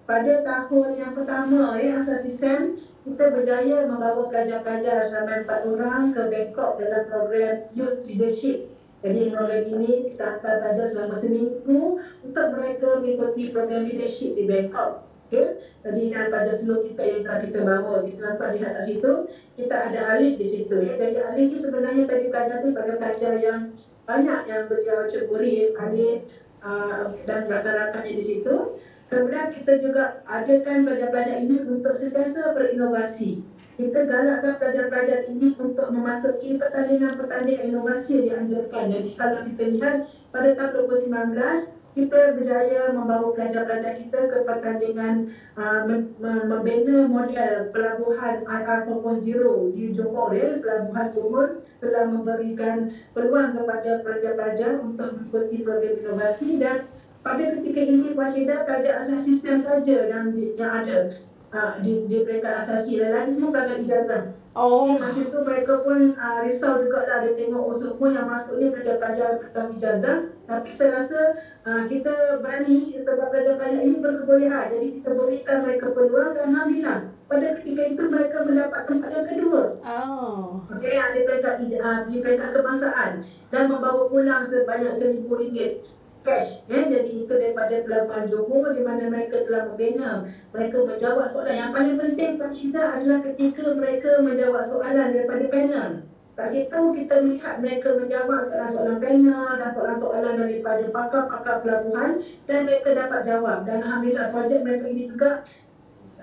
pada tahun yang pertama asas sistem, kita berjaya membawa pelajar-pelajar ramai 4 orang ke Bangkok dalam program Youth Leadership. Jadi program ini kita hantar pelajar selama seminggu untuk mereka mengikuti program leadership di Bangkok. Okay. Jadi dan pada seluruh kita yang telah kita bawa, kita nampak di atas situ, kita ada Alif di situ. Ya. Jadi Alif ni sebenarnya tadi pelajar tu pada pelajar yang banyak yang beliau ceburi Alif dan rakan-rakannya di situ. Kemudian kita juga adakan pelajar-pelajar ini untuk sentiasa berinovasi. Kita galakkan pelajar-pelajar ini untuk memasuki pertandingan-pertandingan inovasi yang dianjurkan. Jadi kalau kita lihat pada tahun 2019, kita berjaya membawa pelajar-pelajar kita ke pertandingan membina model pelabuhan IR 4.0 di Johor. Pelabuhan Johor telah memberikan peluang kepada pelajar-pelajar untuk mengikuti program inovasi dan pada ketika ini Puan Syida, pelajar asas sistem saja yang ada di peringkat asasi, dan lagi semua pelajar ijazah. Masa itu mereka pun risau juga lah, dia tengok semua yang masuk ni pelajar-pelajar ijazah. Tapi saya rasa kita berani sebab pelajar-pelajar ini berkebolehan. Jadi kita berikan mereka peluang dan alhamdulillah pada ketika itu mereka mendapat tempat yang kedua. Okey, di peringkat kebangsaan dan membawa pulang sebanyak RM1,000 cash. Jadi itu daripada Pelabuhan Johor di mana mereka telah membina. Mereka menjawab soalan. Yang paling penting Puan Syida adalah ketika mereka menjawab soalan daripada panel. Kat situ kita melihat mereka menjawab soalan-soalan panel dan soalan-soalan daripada pakar-pakar pelabuhan dan mereka dapat jawab. Dan alhamdulillah projek mereka ini juga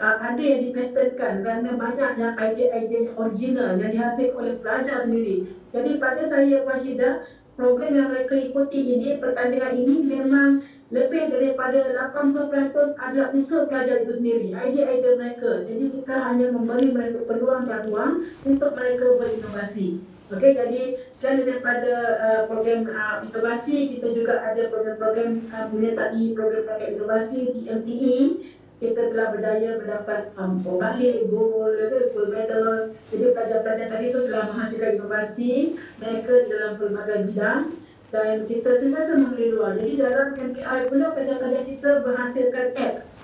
ada yang dipatentkan kerana banyak yang idea-idea original yang dihasilkan oleh pelajar sendiri. Jadi pada saya Puan Syida, program yang mereka ikuti ini, pertandingan ini memang lebih daripada 80% adalah usaha pelajar itu sendiri, idea-idea mereka. Jadi kita hanya memberi mereka peluang dan ruang untuk mereka berinovasi. Okey, jadi selain daripada program inovasi, kita juga ada program-program menyertai program-program inovasi di MTE. Kita telah berjaya mendapat balik gold medal. Jadi pelajar-pelajar tadi itu telah menghasilkan inovasi mereka dalam pelbagai bidang dan kita sentiasa memberi luar. Jadi dalam MPI pula pelajar-pelajar kita menghasilkan apps.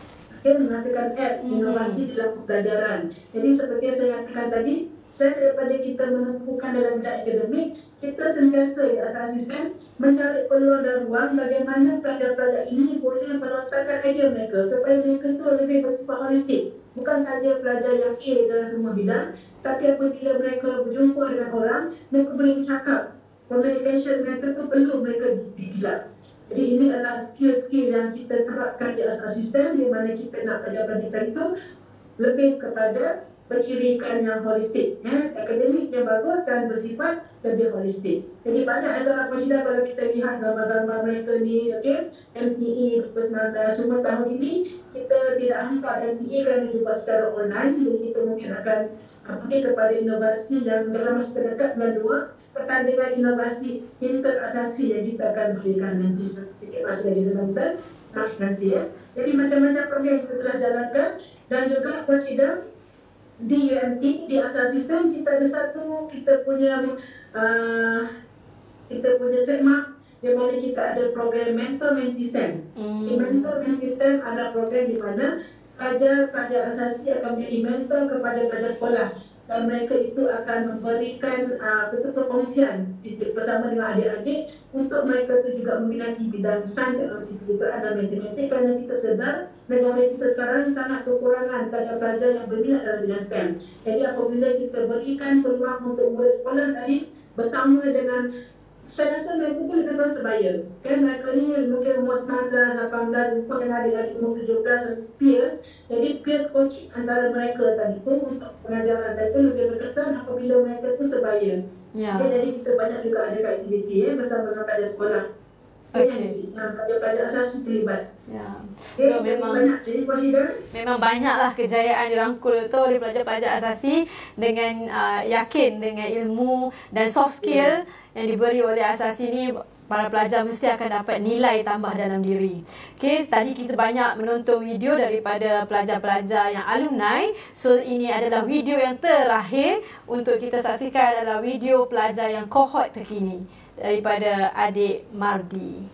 Menghasilkan app inovasi dalam pembelajaran. Jadi seperti yang saya katakan tadi, selain daripada kita menempuhkan dalam bidang akademik, kita sentiasa di asas sistem mencari peluang dan ruang bagaimana pelajar-pelajar ini boleh melontarkan idea mereka supaya mereka itu lebih bersifat holistik. Bukan saja pelajar yang A dalam semua bidang, tapi apabila mereka berjumpa dengan orang, mereka boleh bercakap. Communication mereka itu perlu mereka digilat. Jadi ini adalah skill-skill yang kita terapkan di asas sistem di mana kita nak pelajar-pelajar itu lebih kepada pencirikan yang holistik, akademik yang bagus dan bersifat lebih holistik. Jadi banyak antara pelajar kalau kita lihat gambar-gambar mereka ni, MTE 2019. Cuma tahun ini kita tidak hantar MTE kerana dibuat secara online. Jadi kita mungkin akan pergi kepada inovasi yang dalam masa terdekat bulan 2, pertandingan inovasi interasasi yang kita akan berikan nanti sikit masa lagi dalam bulan Mac nanti. Jadi macam-macam program kita telah jalankan. Dan juga Rashida, di UMT, di asal sistem kita ada satu, kita punya trademark di mana kita ada program mentor-mentee STEM. Di mentor-mentee STEM ada program di mana pelajar asasi akan menjadi mentor kepada pelajar sekolah. Dan mereka itu akan memberikan perkongsian bersama dengan adik-adik untuk mereka itu juga meminati bidang sains, teknologi, kejuruteraan dan matematik, kerana kita sedar negara kita sekarang sangat kekurangan pelajar-pelajar yang berminat dalam bidang STEM. Jadi apabila kita berikan peluang untuk murid sekolah tadi bersama dengan, saya rasa mereka pun lebih bersebaya. Kan mereka ni mungkin umur 19, 18, mungkin adik-adik umur 17 peers. Jadi peers coaching antara mereka tadi tu untuk pengajaran tadi tu lebih berkesan apabila mereka tu sebaya. Jadi kita banyak juga ada aktiviti bersama dengan pelajar sekolah. Pelajar-pelajar asas terlibat. So memang banyaklah kejayaan dirangkul tu oleh pelajar-pelajar asasi dengan yakin dengan ilmu dan soft skill yang diberi oleh asasi ni. Para pelajar mesti akan dapat nilai tambah dalam diri. Okay, tadi kita banyak menonton video daripada pelajar-pelajar yang alumni. So, ini adalah video yang terakhir untuk kita saksikan adalah video pelajar yang kohort terkini daripada adik Mardi.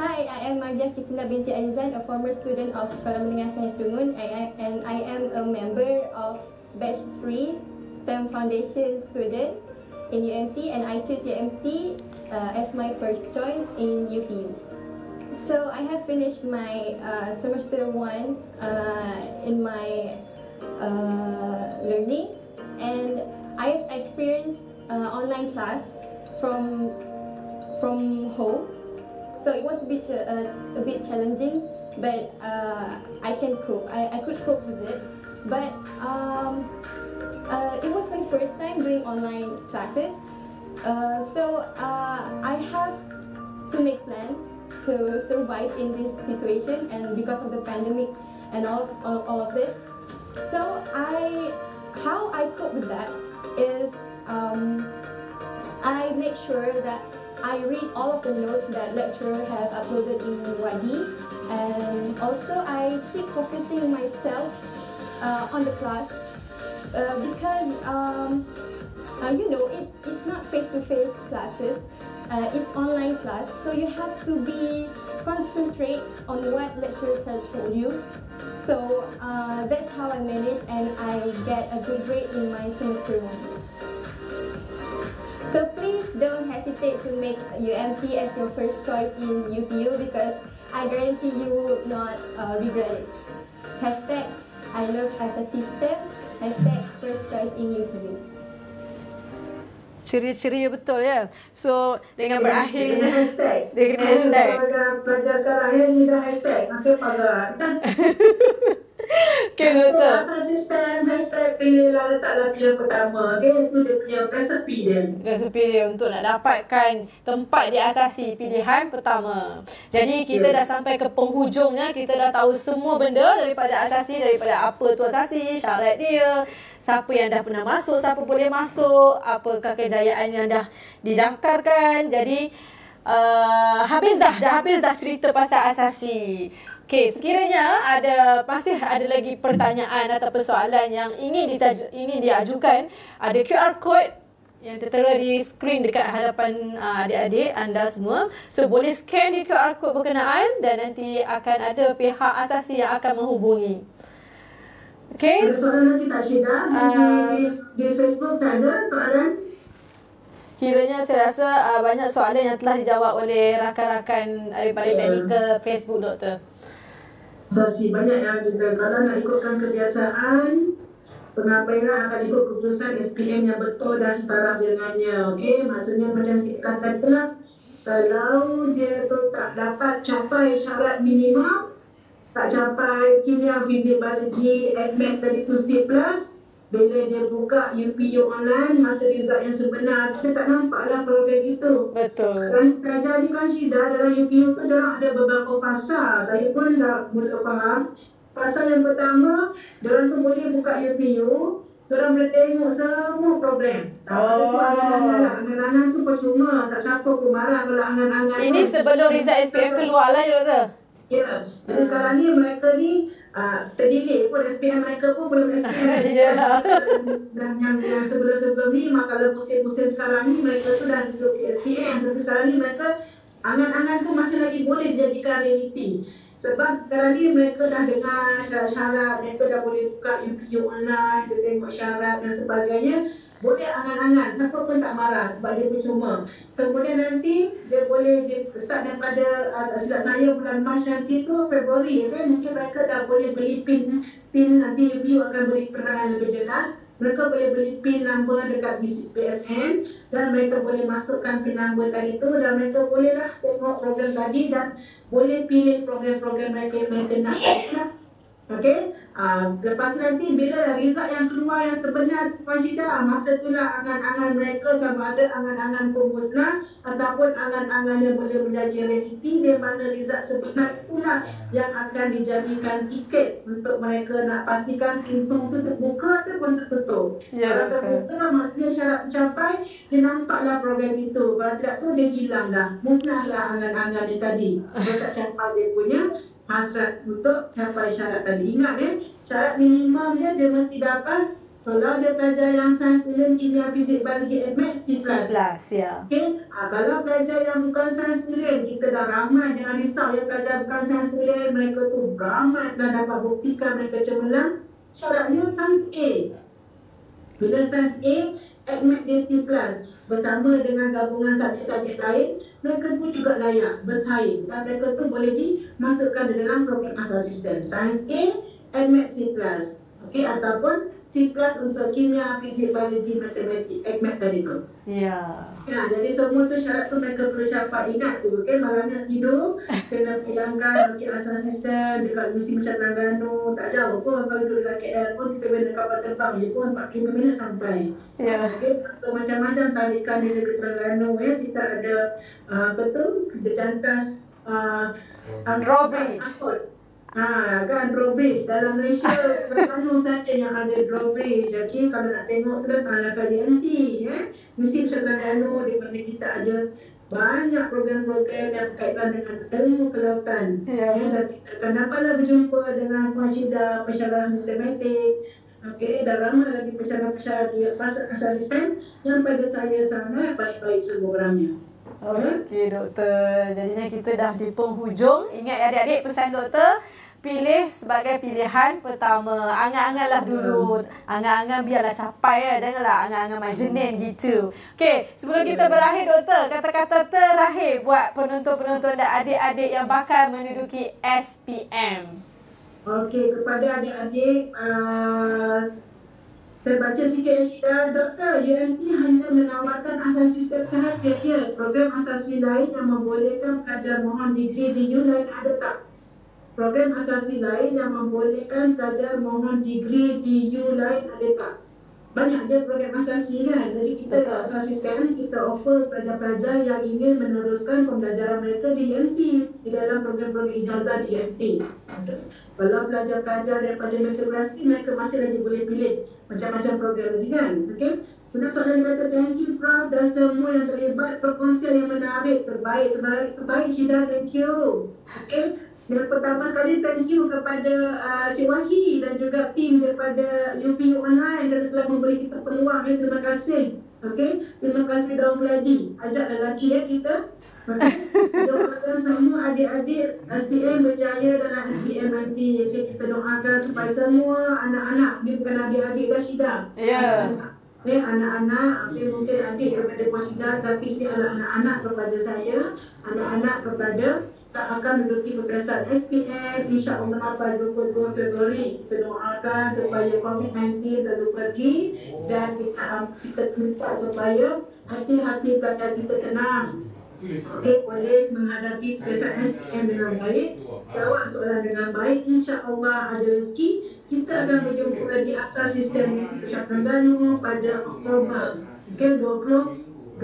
Hi, I am Mardia Kisila binti Aizan, a former student of Sekolah Menengah Sains Tungun, and I am a member of Batch 3 STEM Foundation student in UMT, and I choose UMT as my first choice in UPU. So I have finished my semester 1 in my learning, and I've experienced online class from home. So it was a bit challenging, but I can cope. I could cope with it, but it was my first time doing online classes, so I have to make plans to survive in this situation, and because of the pandemic and all of this. So how I cope with that is I make sure that I read all of the notes that lecturer have uploaded in Wadi, and also I keep focusing myself on the class. Because you know, it's not face-to-face classes, it's online class, so you have to concentrate on what lecturers have told you. So that's how I manage, and I get a good grade in my semester 1. So please don't hesitate to make UMT as your first choice in UPU, because I guarantee you will not regret it. Hashtag I love as a system. Hashtag first choice in UPU. Ceria-ceria betul ya. So dengan berakhir dengan hashtag. Pelajar sekarang ni dah hashtag. Makin pagar. Okay, betul. Asal sistem hashtag pilihlah letaklah pilihan pertama. Okay, itu dia punya resepi dia. Resepi dia untuk nak dapatkan tempat di asasi pilihan pertama. Jadi kita dah sampai ke penghujungnya. Kita dah tahu semua benda daripada asasi, daripada apa tu asasi, syarat dia, siapa yang dah pernah masuk, siapa boleh masuk, apakah kejayaan yang dah didaftarkan. Jadi habis dah cerita pasal asasi. Okey, sekiranya masih ada lagi pertanyaan atau persoalan yang ingin diajukan, ada QR code yang tertera di skrin dekat hadapan adik-adik anda semua. So boleh scan di QR code berkenaan dan nanti akan ada pihak asasi yang akan menghubungi. Okey. Ada soalan lagi tak, Syeda? Di Facebook tak ada soalan? Kiranya saya rasa banyak soalan yang telah dijawab oleh rakan-rakan daripada teknikal Facebook, Doktor. Asasi banyak yang kita, kalau nak ikutkan kebiasaan, pengapaian akan ikut keputusan SPM yang betul dan setara dengannya. Okey, maksudnya macam kita kata, kalau dia tu tak dapat capai syarat minimum, tak capai kimia, fizik, biologi, admit 32C+, bila dia buka UPU online, masa result yang sebenar, kita tak nampaklah program itu. Betul. Sekarang pelajar ni kan Syeda, dalam UPU tu diorang ada beberapa fasa. Saya pun dah mula faham. Fasa yang pertama, diorang tu boleh buka UPU, diorang boleh tengok semua program. Masa tu angan-angan tu percuma, tak siapa pun marah kalau angan-angan. Ini sebelum result SPM keluar lah, Doktor. Ya, jadi sekarang ni mereka ni terdelay pun SPM mereka pun belum SPM. Dan yang sebelum-sebelum ni, kalau musim-musim sekarang ni mereka tu dah duduk di SPM. Tapi sekarang ni mereka angan-angan tu masih lagi boleh dijadikan realiti. Sebab sekarang ni mereka dah dengar syarat-syarat, mereka dah boleh buka UPU online, dia tengok syarat dan sebagainya. Boleh angan-angan, siapa pun tak marah sebab dia percuma. Kemudian nanti dia boleh start daripada tak silap saya bulan Mac nanti tu Februari, mungkin mereka dah boleh beli pin nanti UPU akan beri penerangan lebih jelas. Mereka boleh beli pin number dekat BSN dan mereka boleh masukkan pin number tadi tu dan mereka bolehlah tengok program tadi dan boleh pilih program-program mereka yang mereka nak. Okey, lepas nanti bila result yang keluar yang sebenar Puan Syida, masa itulah angan-angan mereka sama ada angan-angan pemusnah ataupun angan-angan yang boleh menjadi realiti, di mana result sebenar itulah yang akan dijadikan tiket untuk mereka nak pastikan pintu itu terbuka ataupun tertutup. Kalau terbuka maksudnya syarat mencapai, dia nampaklah program itu. Kalau tidak tu dia hilang dah, musnahlah angan-angan dia tadi. Dia tak capai dia punya hasrat untuk capai syarat tadi. Ingat syarat minimum dia mesti dapat, kalau dia pelajar yang sains ulen, kimia, fizik, biologi, AdMath C+. Ya. Okay? Kalau pelajar yang bukan sains ulen, kita dah ramai, jangan risau ya, pelajar bukan sains ulen, mereka tu ramai dah dapat buktikan mereka cemerlang. Syaratnya sains A. Bila sains A, AdMath dia C+. Bersama dengan gabungan subjek-subjek lain, mereka pun juga layak bersaing dan mereka tu boleh dimasukkan di dalam program asal sistem Sains A, AdMath C+. Okey, ataupun C+ untuk kimia, fizik, biologi, matematik, AdMath tadi tu. Ya. Ya, jadi semua tu syarat tu mereka perlu capai. Ingat tu, okey, malam nak tidur, kena pulangkan okey asal sistem dekat musim macam Terengganu, tak jauh pun. Kalau duduk dekat KL pun kita boleh kapal terbang je pun 45 minit sampai. Ya. Okey, so macam-macam tarikan di negeri Terengganu kita ada apa tu, kerja cantas drawbridge. Kan drawbridge dalam Malaysia Terengganu saja yang ada drawbridge. Jadi kalau nak tengok tu datanglah ke JNT musim Terengganu, di mana kita ada banyak program-program yang berkaitan dengan ilmu kelautan. Dan kita akan dapatlah berjumpa dengan Puan Syida, pensyarah matematik. Okey, dan ramai lagi pensyarah-pensyarah di asal sistem yang pada saya sangat baik-baik semua orangnya. Okey doktor, jadinya kita dah di penghujung. Ingat adik-adik pesan doktor, pilih sebagai pilihan pertama. Angan-anganlah dulu. Angan-angan biarlah capai ya. Janganlah angan-angan majenin gitu. Okey, sebelum kita berakhir doktor, kata-kata terakhir buat penonton-penonton dan adik-adik yang bakal menduduki SPM. Okey, kepada adik-adik, saya baca sikit Syida. Doktor, UMT hanya menawarkan asas sistem sahaja ya. Program asasi lain yang membolehkan pelajar mohon degree di U lain ada tak? Program asasi lain yang membolehkan pelajar mohon degree di U lain ada tak? Banyak je program asasi kan. Jadi kita kat asasi sistem, kita offer pelajar-pelajar yang ingin meneruskan pembelajaran mereka di UMT, di dalam program-program ijazah di UMT. Kalau pelajar-pelajar daripada metropolitan, mereka masih lagi boleh pilih macam-macam program tadi kan. Okey. Kemudian soalan kata thank you Prof dan semua yang terlibat perkongsian yang menarik, terbaik Syida, thank you. Okey. Yang pertama sekali thank you kepada Cik Wahi dan juga tim daripada UPU Online yang telah memberi kita peluang. Terima kasih. Okey. Terima kasih Daun Meladi. Ajak lelaki kita. Doakan semua adik-adik SPM berjaya dalam SPM nanti. Okay, kita doakan supaya semua anak-anak, dia bukan adik-adik dah Syida. Ya. Anak-anak, mungkin adik daripada Puan Syida, tapi ini adalah anak-anak kepada saya, anak-anak kepada tak akan menduduki peperiksaan SPM insya-Allah pada 22 Februari. Kita doakan supaya COVID-19 lalu pergi dan kita minta supaya hati-hati pelajar kita tenang. Boleh menghadapi peperiksaan SPM dengan baik, jawab soalan dengan baik, insya-Allah ada rezeki. Kita akan berjumpa di asal sistem Malaysia Terengganu pada Oktober 2021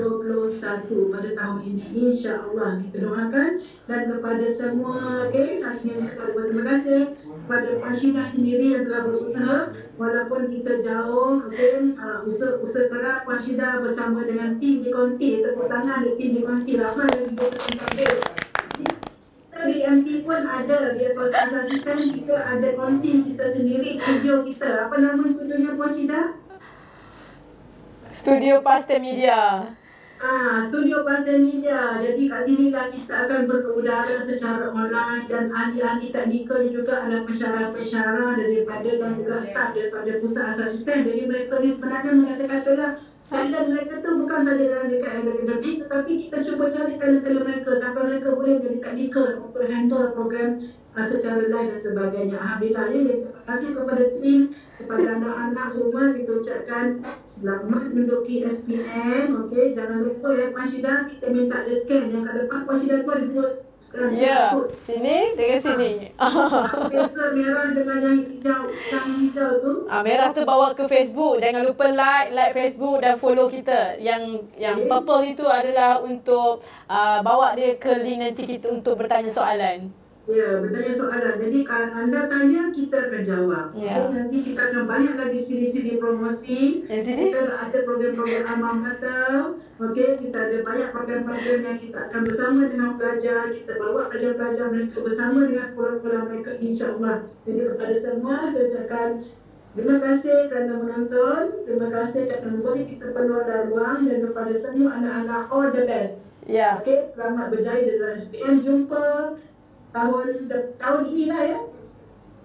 pada tahun ini, insya-Allah. Kita doakan dan kepada semua saya ingin mengucapkan terima kasih kepada Puan Syida sendiri yang telah berusaha walaupun kita jauh. Usaha keras Puan Syida bersama dengan tim di Konti, tepuk tangan di tim di Konti, ramai lagi kita di MT pun ada, dia Course Asas Sistem, kita ada konten kita sendiri, studio kita. Apa nama studionya Puan Cida? Studio Pastel Media. Studio Pastel Media. Jadi kat sini lah kita akan berkeudara secara online dan ahli-ahli teknikal juga ada pensyarah-pensyarah daripada dan juga staf daripada Pusat Asas Sistem. Jadi mereka ni sebenarnya saya katalah talent mereka tu bukan saja dalam dekat akademik, tetapi kita cuba cari talent-talent mereka sampai mereka boleh jadi teknikal untuk handle program secara live dan sebagainya. Alhamdulillah ya. Terima kasih kepada tim, kepada anak-anak semua, kita ucapkan selamat menduduki SPM. Okey, jangan lupa ya Puan Syida, kita minta dia scan yang kat depan Puan Syida tu ada dua sekarang. Ya, sini dengan sini. Beza merah dengan yang hijau tu. Merah tu bawa ke Facebook. Jangan lupa like Facebook dan follow kita. Yang purple itu adalah untuk bawa dia ke link nanti kita untuk bertanya soalan. Ya, bertanya soalan. Jadi kalau anda tanya, kita akan jawab. Ya. Nanti kita akan banyak lagi siri-siri promosi. Yang sini? Kita ada program-program amal masal. Okey, kita ada banyak program-program yang kita akan bersama dengan pelajar. Kita bawa pelajar-pelajar mereka bersama dengan sekolah-sekolah mereka, insya-Allah. Jadi kepada semua, saya ucapkan terima kasih kerana menonton. Terima kasih kerana memberi kita peluang ruang, dan kepada semua anak-anak, all the best. Ya. Okey, selamat berjaya dalam SPM. Jumpa tahun ini lah ya.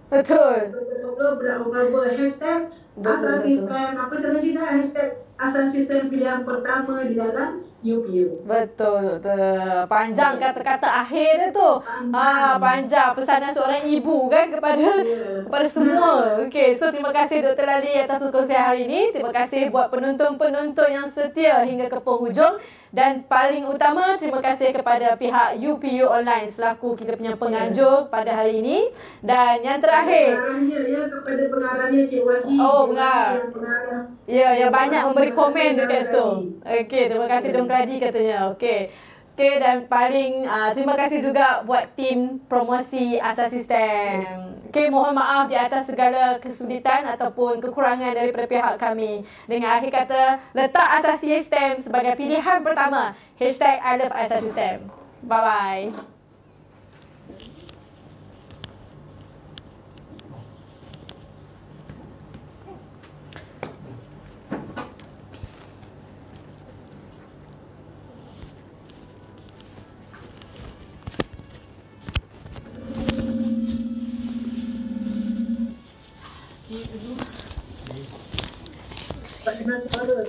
Betul. Betul. Hashtag Asas Sistem. Apa cara kita? Hashtag Asas Sistem pilihan pertama di dalam UPU. Betul. Panjang kata-kata akhir dia tu. Panjang pesanan seorang ibu kan kepada semua. Okey, so terima kasih Dr. Lali atas perkongsian hari ini. Terima kasih buat penonton-penonton yang setia hingga ke penghujung. Dan paling utama, terima kasih kepada pihak UPU Online selaku kita punya penganjur pada hari ini. Dan yang terakhir, kepada pengarahnya Cik Wadi. pengarah. Ya, yang banyak memberi komen dekat situ. Okey, terima kasih Dong Radi katanya. Okey, dan paling terima kasih juga buat tim promosi Asas Sistem. Okey, mohon maaf di atas segala kesulitan ataupun kekurangan daripada pihak kami. Dengan akhir kata, letak Asas Sistem sebagai pilihan pertama. Hashtag I love Asas Sistem. Bye-bye. Pak Dinas Kepala.